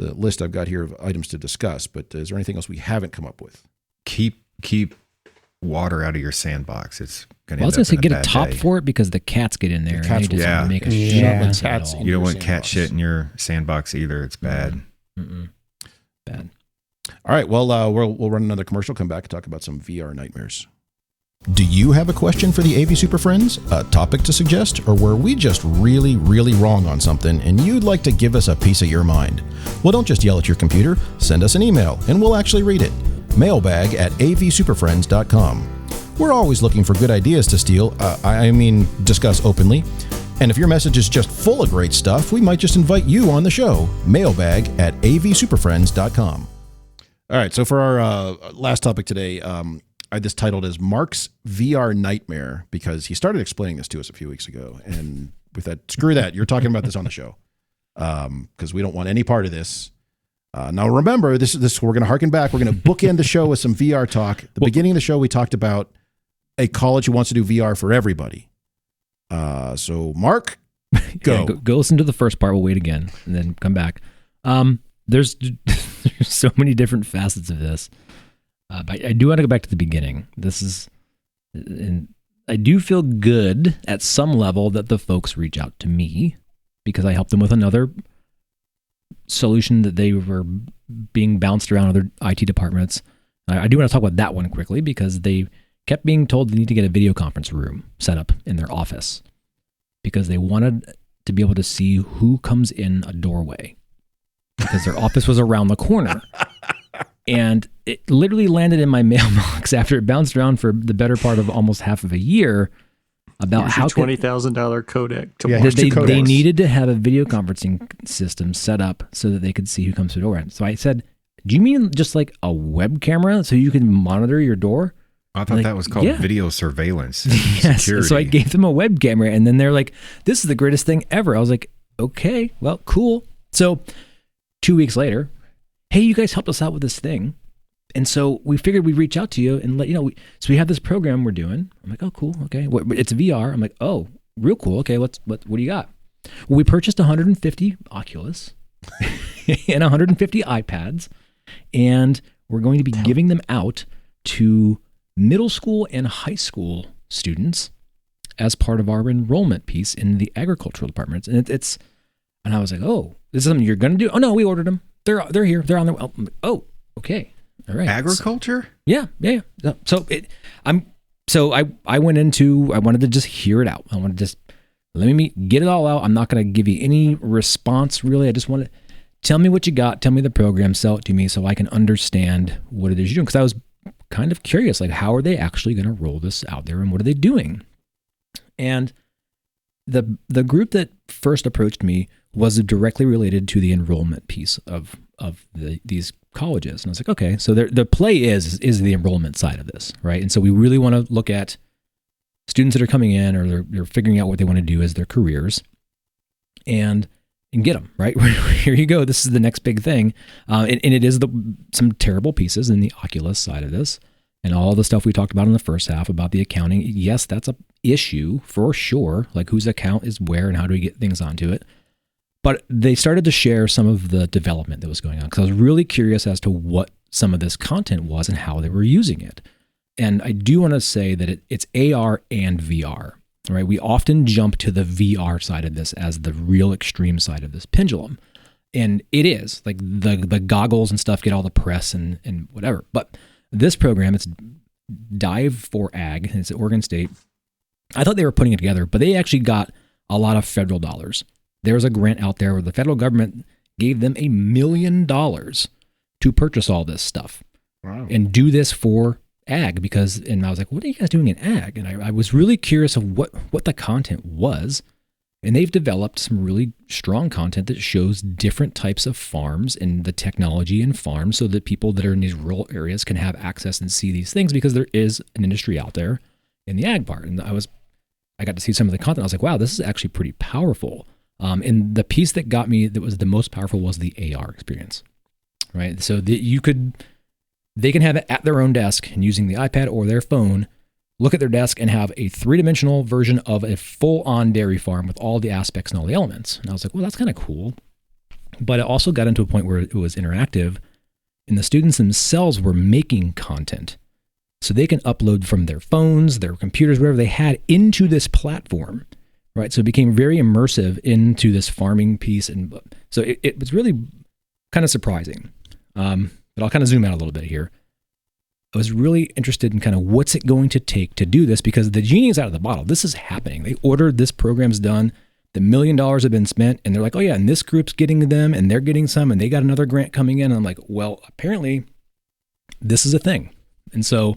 the list I've got here of items to discuss, but is there anything else we haven't come up with? Keep water out of your sandbox. It's going to. I was going to say get a top for it because the cats get in there. The cats and they just make a cats. You don't want cat shit in your sandbox either. It's bad. Bad. All right. Well, we'll run another commercial. Come back and talk about some VR nightmares. Do you have a question for the AV Super Friends? A topic to suggest? Or were we just really, really wrong on something and you'd like to give us a piece of your mind? Well, don't just yell at your computer. Send us an email and we'll actually read it. mailbag@avsuperfriends.com. We're always looking for good ideas to discuss openly. And if your message is just full of great stuff, we might just invite you on the show. Mailbag@avsuperfriends.com. All right, so for our last topic today, I just titled as Marc's VR Nightmare because he started explaining this to us a few weeks ago. And with that, screw that. You're talking about this on the show because we don't want any part of this. Now, remember, this we're going to harken back. We're going to bookend the show with some VR talk. The beginning of the show, we talked about a college who wants to do VR for everybody. So, Marc, go. Yeah, go listen to the first part. We'll wait again and then come back. There's so many different facets of this. But I do want to go back to the beginning. And I do feel good at some level that the folks reach out to me because I helped them with another solution that they were being bounced around other IT departments. I do want to talk about that one quickly because they kept being told they need to get a video conference room set up in their office because they wanted to be able to see who comes in a doorway because their office was around the corner. And it literally landed in my mailbox after it bounced around for the better part of almost half of a year about how $20,000 codec to Yeah, watch. they needed to have a video conferencing system set up so that they could see who comes to the door. So I said, "Do you mean just like a web camera so you can monitor your door?" I thought that was called video surveillance. Yes. Security. So I gave them a web camera, and then they're like, "This is the greatest thing ever." I was like, "Okay, well, cool." So 2 weeks later, hey, you guys helped us out with this thing. And so we figured we'd reach out to you and let you know. So we have this program we're doing. I'm like, oh, cool. Okay. It's VR. I'm like, oh, real cool. Okay. What do you got? Well, we purchased 150 Oculus and 150 iPads, and we're going to be giving them out to middle school and high school students as part of our enrollment piece in the agricultural departments. And and I was like, oh, this is something you're going to do? Oh, no, we ordered them. They're here. They're on their way. Oh, okay. All right. Agriculture? Yeah. So I wanted to just hear it out. I wanted to just let me get it all out. I'm not going to give you any response really. I just want to tell me what you got. Tell me the program. Sell it to me so I can understand what it is you're doing. Because I was kind of curious, like how are they actually going to roll this out there and what are they doing? And the group that first approached me was directly related to the enrollment piece of these colleges. And I was like, okay, so the play is the enrollment side of this, right? And so we really want to look at students that are coming in or they're figuring out what they want to do as their careers and get them, right? Here you go. This is the next big thing. And it is some terrible pieces in the Oculus side of this and all the stuff we talked about in the first half about the accounting. Yes, that's a issue for sure. Like whose account is where and how do we get things onto it? But they started to share some of the development that was going on because I was really curious as to what some of this content was and how they were using it. And I do want to say that it's AR and VR, right? We often jump to the VR side of this as the real extreme side of this pendulum. And it is like the goggles and stuff get all the press and whatever. But this program, it's Dive for Ag, and it's at Oregon State. I thought they were putting it together, but they actually got a lot of federal dollars. There's a grant out there where the federal government gave them $1 million to purchase all this stuff and do this for ag and I was like, what are you guys doing in ag? And I was really curious of what the content was. And they've developed some really strong content that shows different types of farms and the technology in farms so that people that are in these rural areas can have access and see these things, because there is an industry out there in the ag part. And I got to see some of the content. I was like, wow, this is actually pretty powerful. And the piece that got me that was the most powerful was the AR experience, right? So that they can have it at their own desk and using the iPad or their phone, look at their desk and have a 3-dimensional version of a full-on dairy farm with all the aspects and all the elements. And I was like, well, that's kind of cool. But it also got into a point where it was interactive, and the students themselves were making content. So they can upload from their phones, their computers, whatever they had, into this platform, right? So it became very immersive into this farming piece. And so it was really kind of surprising. But I'll kind of zoom out a little bit here. I was really interested in kind of what's it going to take to do this, because the genie is out of the bottle. This is happening. They ordered, this program's done, the $1 million have been spent, and they're like, oh yeah, and this group's getting them, and they're getting some, and they got another grant coming in. And I'm like, well, apparently this is a thing. And so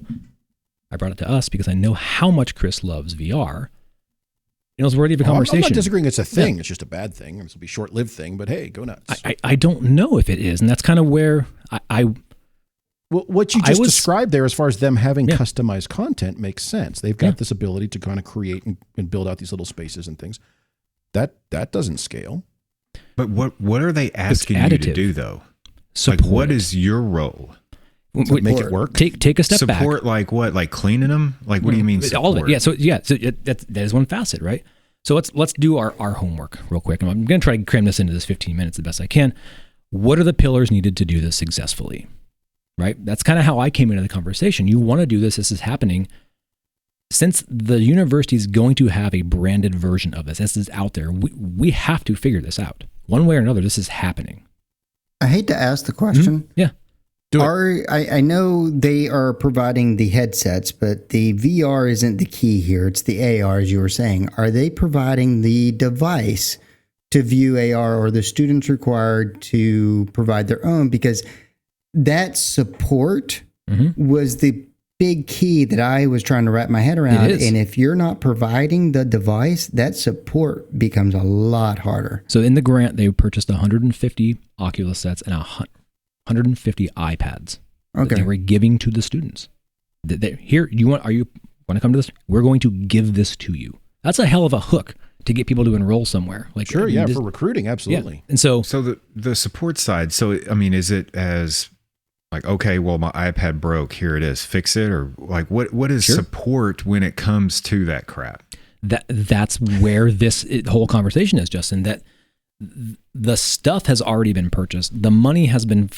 I brought it to us because I know how much Chris loves VR. It was worthy of a conversation. I'm not disagreeing it's a thing. Yeah. It's just a bad thing. It's a short-lived thing, but hey, go nuts. I don't know if it is, and that's kind of where Well, what you just described there, as far as them having customized content, makes sense. They've got this ability to kind of create and build out these little spaces and things. That doesn't scale. But what are they asking you to do, though? Support. Like, what is your role? Make it work. Take a step back. Support, like what? Like cleaning them? Like, what do you mean support? All of it. So that is one facet, right? So let's do our homework real quick. I'm going to try to cram this into this 15 minutes the best I can. What are the pillars needed to do this successfully? Right? That's kind of how I came into the conversation. You want to do this. This is happening. Since the university is going to have a branded version of this, this is out there, we have to figure this out. One way or another, this is happening. I hate to ask the question. Yeah. I know they are providing the headsets, but the VR isn't the key here. It's the AR, as you were saying. Are they providing the device to view AR, or the students required to provide their own? Because that support was the big key that I was trying to wrap my head around. And if you're not providing the device, that support becomes a lot harder. So in the grant, they purchased 150 Oculus sets and 150 iPads that they were giving to the students. Here, want to come to this? We're going to give this to you. That's a hell of a hook to get people to enroll somewhere. Like, sure, for recruiting, absolutely. Yeah. And so the support side. So I mean, is it as like, okay, well, my iPad broke, here it is, fix it, or like what is support when it comes to that crap? That's where this whole conversation is, Justin. That the stuff has already been purchased, the money has been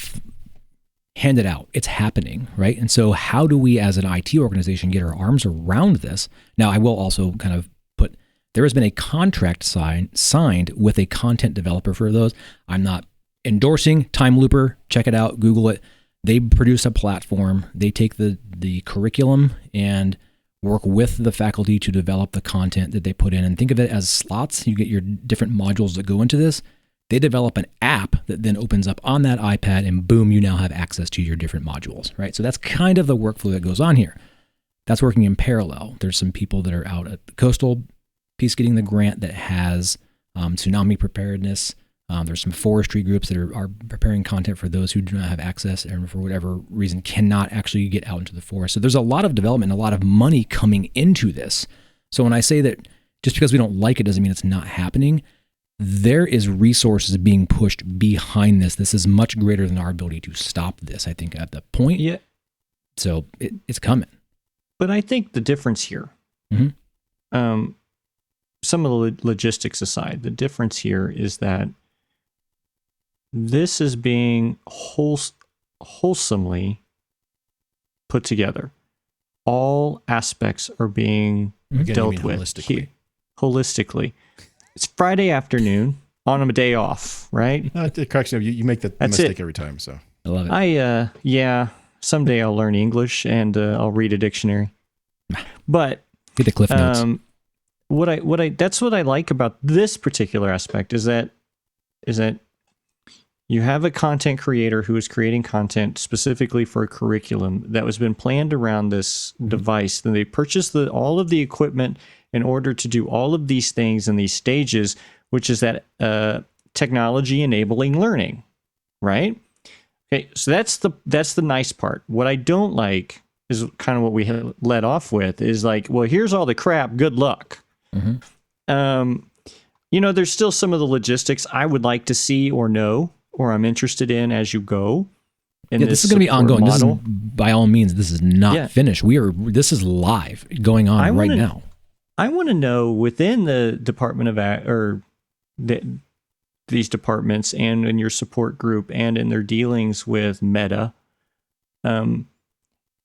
handed out, it's happening, right? And so, how do we, as an IT organization, get our arms around this? Now, I will also kind of put, there has been a contract signed with a content developer for those. I'm not endorsing Time Looper. Check it out, Google it. They produce a platform. They take the curriculum and work with the faculty to develop the content that they put in. And think of it as slots. You get your different modules that go into this. They develop an app that then opens up on that iPad, and boom, you now have access to your different modules, right? So that's kind of the workflow that goes on here. That's working in parallel. There's some people that are out at the coastal piece getting the grant that has tsunami preparedness. There's some forestry groups that are preparing content for those who do not have access and for whatever reason cannot actually get out into the forest. So there's a lot of development, a lot of money coming into this. So when I say that just because we don't like it doesn't mean it's not happening, there is resources being pushed behind this. This is much greater than our ability to stop this, I think, at the point. Yeah. So it's coming. But I think the difference here, some of the logistics aside, the difference here is that this is being wholesomely put together. All aspects are being dealt with holistically. It's Friday afternoon on a day off, right? Correction, you make the mistake every time, so I love it. Someday I'll learn English and I'll read a dictionary. But get the Cliff Notes. That's what I like about this particular aspect is that You have a content creator who is creating content specifically for a curriculum that has been planned around this device. Then they purchase all of the equipment in order to do all of these things in these stages, which is that technology enabling learning, right? Okay, so that's the nice part. What I don't like is kind of what we led off with is like, well, here's all the crap. Good luck. There's still some of the logistics I would like to see or know, or I'm interested in as you go. This is going to be ongoing. This is, by all means, this is not finished. This is live going on right now. I want to know within the Department of these departments and in your support group and in their dealings with Meta,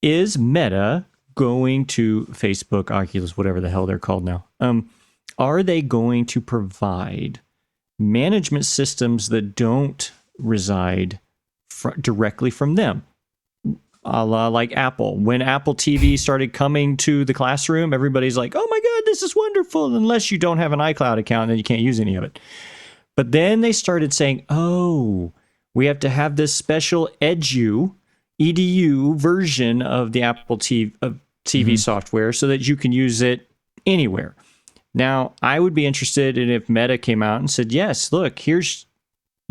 is Meta going to Facebook, Oculus, whatever the hell they're called now? Are they going to provide management systems that don't reside directly from them? A la like Apple. When Apple TV started coming to the classroom, everybody's like, oh my God, this is wonderful. Unless you don't have an iCloud account, then you can't use any of it. But then they started saying, oh, we have to have this special edu version of the Apple TV software so that you can use it anywhere. Now, I would be interested in if Meta came out and said, yes, look, you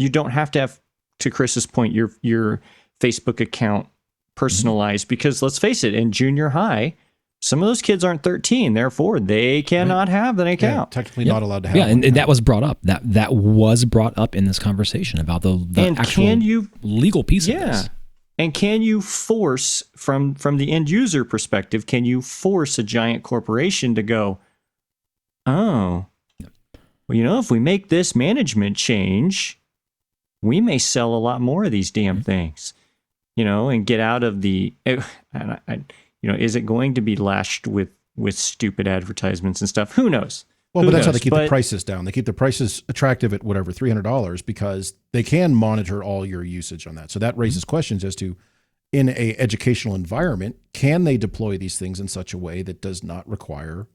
don't have to have, to Chris's point, your Facebook account personalized, because let's face it, in junior high, some of those kids aren't 13, therefore they cannot have an account. Technically not allowed to have one. And that was brought up. That was brought up in this conversation about the actual legal piece of this. And can you force, from the end user perspective, can you force a giant corporation to go, oh, well, if we make this management change, we may sell a lot more of these damn things, and get out of the, is it going to be lashed with stupid advertisements and stuff? Who knows? Well, but that's how they keep the prices down. They keep the prices attractive at whatever, $300, because they can monitor all your usage on that. So that raises questions as to, in a educational environment, can they deploy these things in such a way that does not require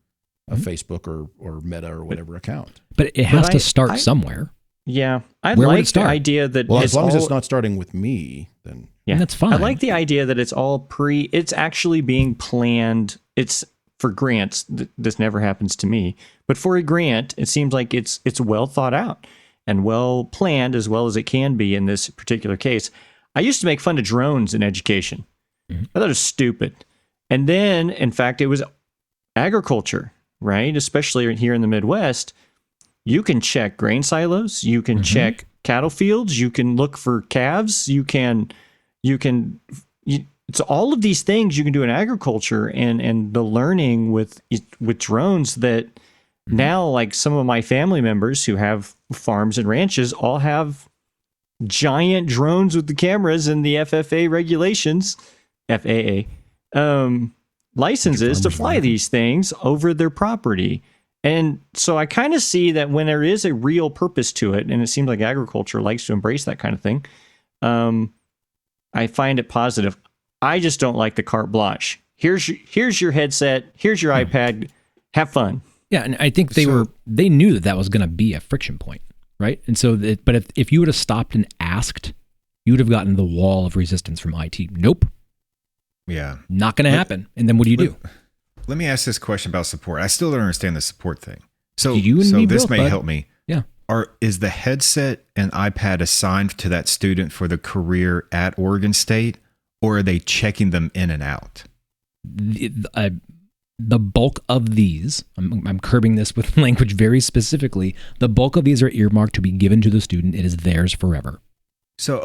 a Facebook or Meta or whatever account? But it has to start somewhere. Yeah. I like the idea that as long as it's not starting with me, then that's fine. I like the idea that it's all it's actually being planned. It's for grants. This never happens to me, but for a grant, it seems like it's well thought out and well planned, as well as it can be in this particular case. I used to make fun of drones in education. I thought it was stupid. And then, in fact, it was agriculture, right? Especially here in the Midwest. You can check grain silos. You can check cattle fields. You can look for calves. It's all of these things you can do in agriculture, and the learning with drones that now, like some of my family members who have farms and ranches all have giant drones with the cameras and the FAA regulations, licenses to fly these things over their property. And so I kind of see that when there is a real purpose to it, and it seems like agriculture likes to embrace that kind of thing, I find it positive. I just don't like the carte blanche. Here's your headset. Here's your iPad. Have fun. Yeah, and I think they knew that was going to be a friction point, right? And so, but if you would have stopped and asked, you would have gotten the wall of resistance from IT. Nope. Yeah. Not going to happen. And then what do? Let me ask this question about support. I still don't understand the support thing. So this may help me. Yeah. Is the headset and iPad assigned to that student for the career at Oregon State, or are they checking them in and out? The bulk of these, I'm curbing this with language very specifically, the bulk of these are earmarked to be given to the student. It is theirs forever. So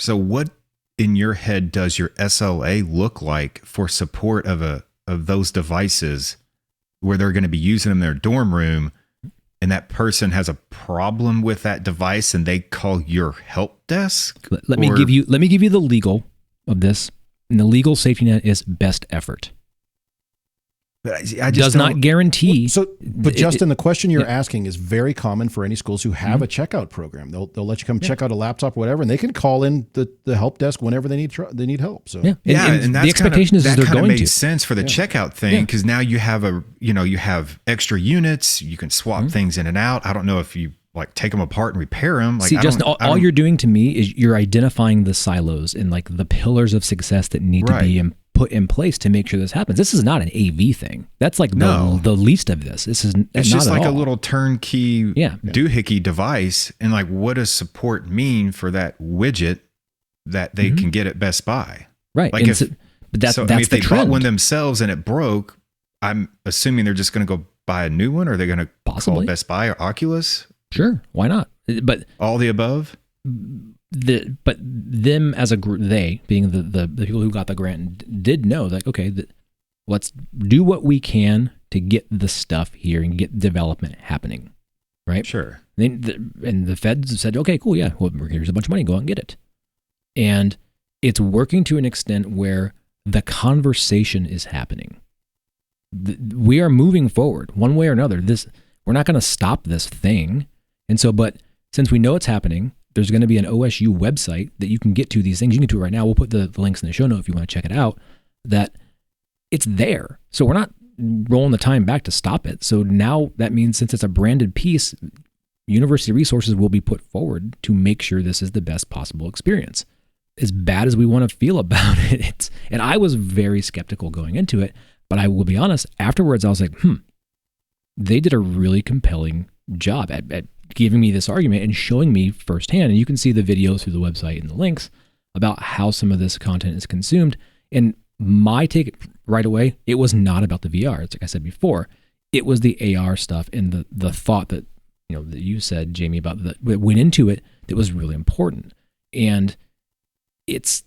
what in your head does your SLA look like for support of those devices where they're going to be using them in their dorm room, and that person has a problem with that device and they call your help desk? Let me give you the legal of this. And the legal safety net is best effort. But I just does not guarantee. But Justin, the question you're asking is very common for any schools who have a checkout program. They'll let you come check out a laptop, or whatever, and they can call in the help desk whenever they need help. So and the expectation is they're going to. That made sense for the checkout thing, because now you have you have extra units. You can swap things in and out. I don't know if you like take them apart and repair them. Like, See, Justin, all you're doing to me is you're identifying the silos and like the pillars of success that need to be put in place to make sure this happens. This is not an AV thing. That's like the least of this. It's just not like at a all. little turnkey doohickey device. And like, what does support mean for that widget that they can get at Best Buy? Right. Like that's if they trend. bought one themselves and it broke, I'm assuming they're just going to go buy a new one, or they're going to call Best Buy or Oculus. Sure, why not? But all the above. But them as a group, they being the people who got the grant, did know that let's do what we can to get the stuff here and get development happening, right? Sure. And the feds said, okay, cool, yeah, well, here's a bunch of money, go out and get it. And it's working to an extent where the conversation is happening. We are moving forward one way or another. We're not going to stop this thing. And so, but since we know it's happening, there's going to be an OSU website that you can get to these things. You can get to it right now. We'll put the links in the show note if you want to check it out, that it's there. So we're not rolling the time back to stop it. So now that means since it's a branded piece, university resources will be put forward to make sure this is the best possible experience. As bad as we want to feel about it, and I was very skeptical going into it, but I will be honest, afterwards I was like, they did a really compelling job at giving me this argument and showing me firsthand. And you can see the video through the website and the links about how some of this content is consumed. And my take right away, it was not about the VR. It's like I said before, it was the AR stuff and the thought that, that you said, Jamie, about that went into it that was really important. And it's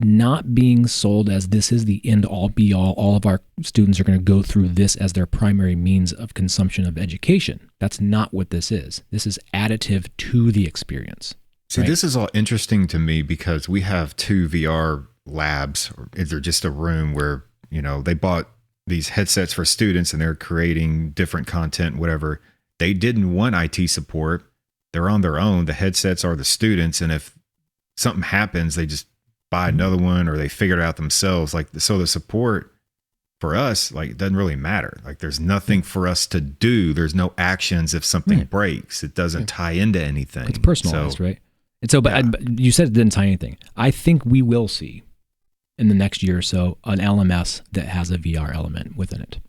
not being sold as this is the end all be all of our students are going to go through this as their primary means of consumption of education. That's not what this is. This is additive to the experience. See, this is all interesting to me because we have 2 VR labs, or is there just a room where, they bought these headsets for students and they're creating different content, whatever. They didn't want IT support. They're on their own. The headsets are the students. And if something happens, they just buy another one or they figure it out themselves. So the support for us, it doesn't really matter. There's nothing for us to do. There's no actions if something breaks. It doesn't tie into anything. It's personalized, right? And so, but you said it didn't tie anything. I think we will see in the next year or so an LMS that has a VR element within it.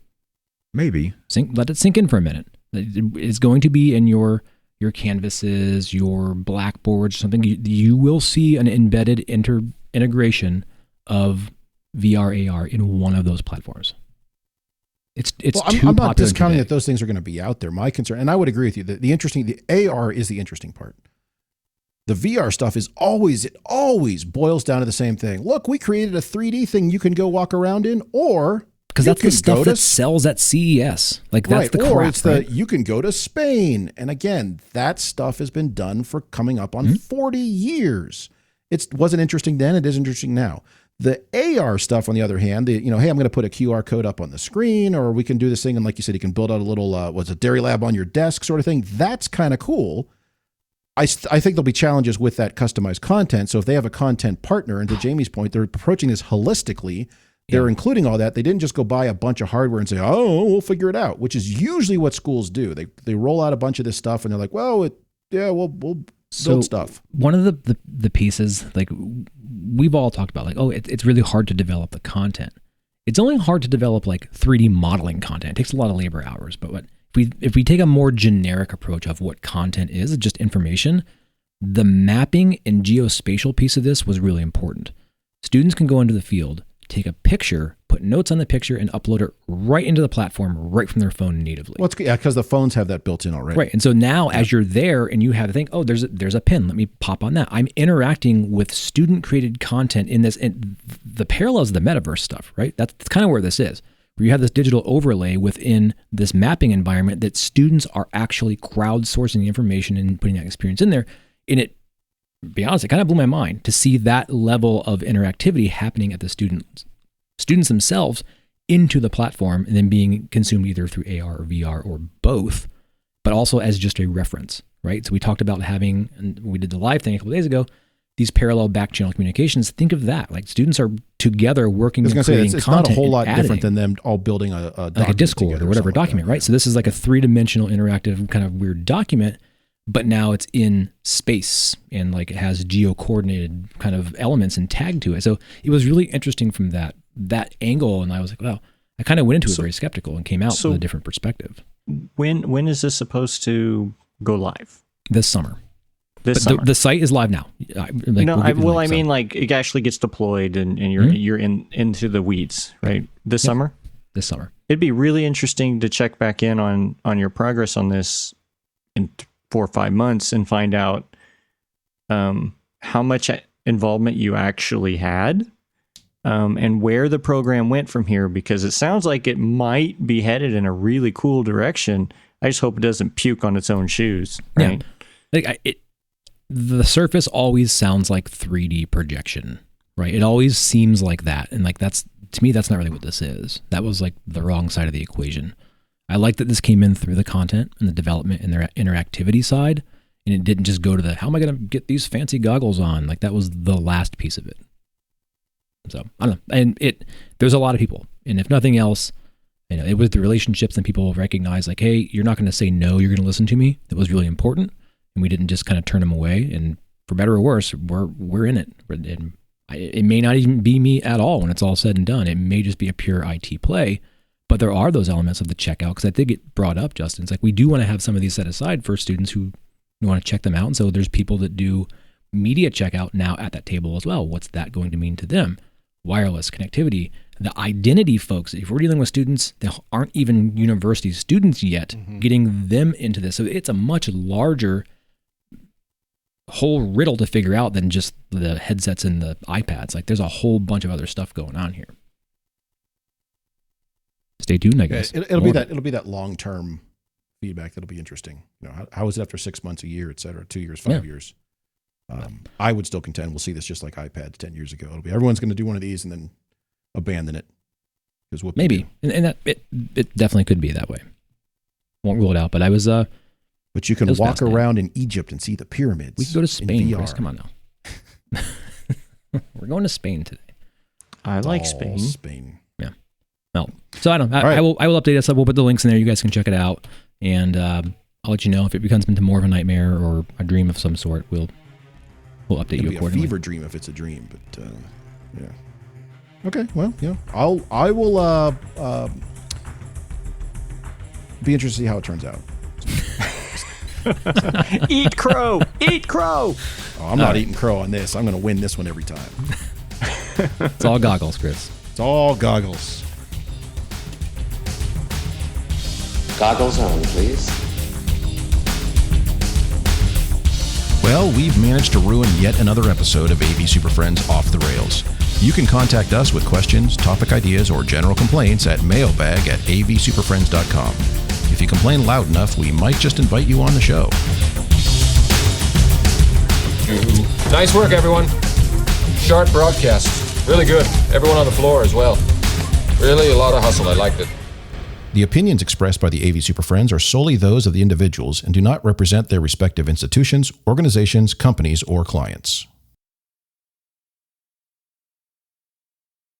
Maybe. Let it sink in for a minute. It's going to be in your canvases, your blackboards, something. You will see an embedded integration of VR AR in one of those platforms. I'm not discounting that those things are going to be out there. My concern, and I would agree with you, that the AR is the interesting part. The VR stuff it always boils down to the same thing. Look, we created a 3D thing you can go walk around in, or because that's the stuff that sells at CES. That's the crap. Or it's you can go to Spain, and again, that stuff has been done for coming up on 40 years. It wasn't interesting then. It is interesting now. The AR stuff, on the other hand, hey, I'm going to put a QR code up on the screen, or we can do this thing, and like you said, you can build out a little a dairy lab on your desk, sort of thing. That's kind of cool. I think there'll be challenges with that customized content. So if they have a content partner, and to Jamie's point, they're approaching this holistically. They're including all that. They didn't just go buy a bunch of hardware and say, "Oh, we'll figure it out," which is usually what schools do. They roll out a bunch of this stuff, and they're like, "Well, we'll build stuff." One of the pieces, we've all talked about, it's really hard to develop the content. It's only hard to develop 3D modeling content. It takes a lot of labor hours, but if we take a more generic approach of what content is, just information, the mapping and geospatial piece of this was really important. Students can go into the field, take a picture, put notes on the picture, and upload it right into the platform, right from their phone natively. Well, because the phones have that built in already. Right. And so now as you're there and you have to think, oh, there's a pin, let me pop on that. I'm interacting with student-created content in this, and the parallels of the metaverse stuff, right? That's kind of where this is, where you have this digital overlay within this mapping environment that students are actually crowdsourcing the information and putting that experience in there. And to be honest, it kind of blew my mind to see that level of interactivity happening at the students themselves into the platform and then being consumed either through AR or VR or both, but also as just a reference, right? So we talked about having, and we did the live thing a couple days ago, these parallel back channel communications. Think of that. Students are together working and creating it's content. It's not a whole lot different than them all building a Discord or whatever document, right? So this is a 3-dimensional interactive kind of weird document, but now it's in space and like it has geo-coordinated kind of elements and tagged to it. So it was really interesting from that angle. And I was like, well, I kind of went into it very skeptical and came out with a different perspective. When is this supposed to go live? This summer. Summer. The site is live now. I mean, like it actually gets deployed and you're into the weeds, right? This summer? This summer. It'd be really interesting to check back in on your progress on this in 4 or 5 months and find out how much involvement you actually had and where the program went from here, because it sounds like it might be headed in a really cool direction. I just hope it doesn't puke on its own shoes, right? Yeah. The surface always sounds like 3D projection, right? It always seems like that. And like that's, to me, that's not really what this is. That was like the wrong side of the equation. I like that this came in through the content and the development and their interactivity side. And it didn't just go to the, how am I going to get these fancy goggles on? Like that was the last piece of it. So I don't know. And there's a lot of people. And if nothing else, it was the relationships and people recognize like, hey, you're not going to say no, you're going to listen to me. That was really important. And we didn't just kind of turn them away. And for better or worse, we're in it. And it may not even be me at all when it's all said and done. It may just be a pure IT play. But there are those elements of the checkout, because I think it brought up, Justin. It's like we do want to have some of these set aside for students who want to check them out. And so there's people that do media checkout now at that table as well. What's that going to mean to them? Wireless connectivity, the identity folks. If we're dealing with students that aren't even university students yet, getting them into this. So it's a much larger whole riddle to figure out than just the headsets and the iPads. Like there's a whole bunch of other stuff going on here. Stay tuned, I guess. It'll be that long-term feedback that'll be interesting. How is it after 6 months, a year, et cetera, 2 years, 5 years? I would still contend we'll see this just like iPads 10 years ago. It'll be everyone's going to do one of these and then abandon it. Maybe, and that it definitely could be that way. Won't rule it out, but I was. But you can walk around in Egypt and see the pyramids. We can go to Spain, Chris. Come on now. We're going to Spain today. I like Spain. Spain. Yeah. Well, so I don't. Right. I will update us. We'll put the links in there. You guys can check it out, and I'll let you know if it becomes into more of a nightmare or a dream of some sort. We'll update you accordingly. It'll be a fever dream if it's a dream, but yeah. Okay. Well, I will be interested to see how it turns out. Eat crow! Eat crow! Oh, I'm not eating crow on this. I'm going to win this one every time. It's all goggles, Chris. It's all goggles. Goggles on, please. Well, we've managed to ruin yet another episode of AV Super Friends Off the Rails. You can contact us with questions, topic ideas, or general complaints at mailbag@avsuperfriends.com. If you complain loud enough, we might just invite you on the show. Nice work, everyone. Sharp broadcast. Really good. Everyone on the floor as well. Really a lot of hustle. I liked it. The opinions expressed by the AV Super Friends are solely those of the individuals and do not represent their respective institutions, organizations, companies, or clients.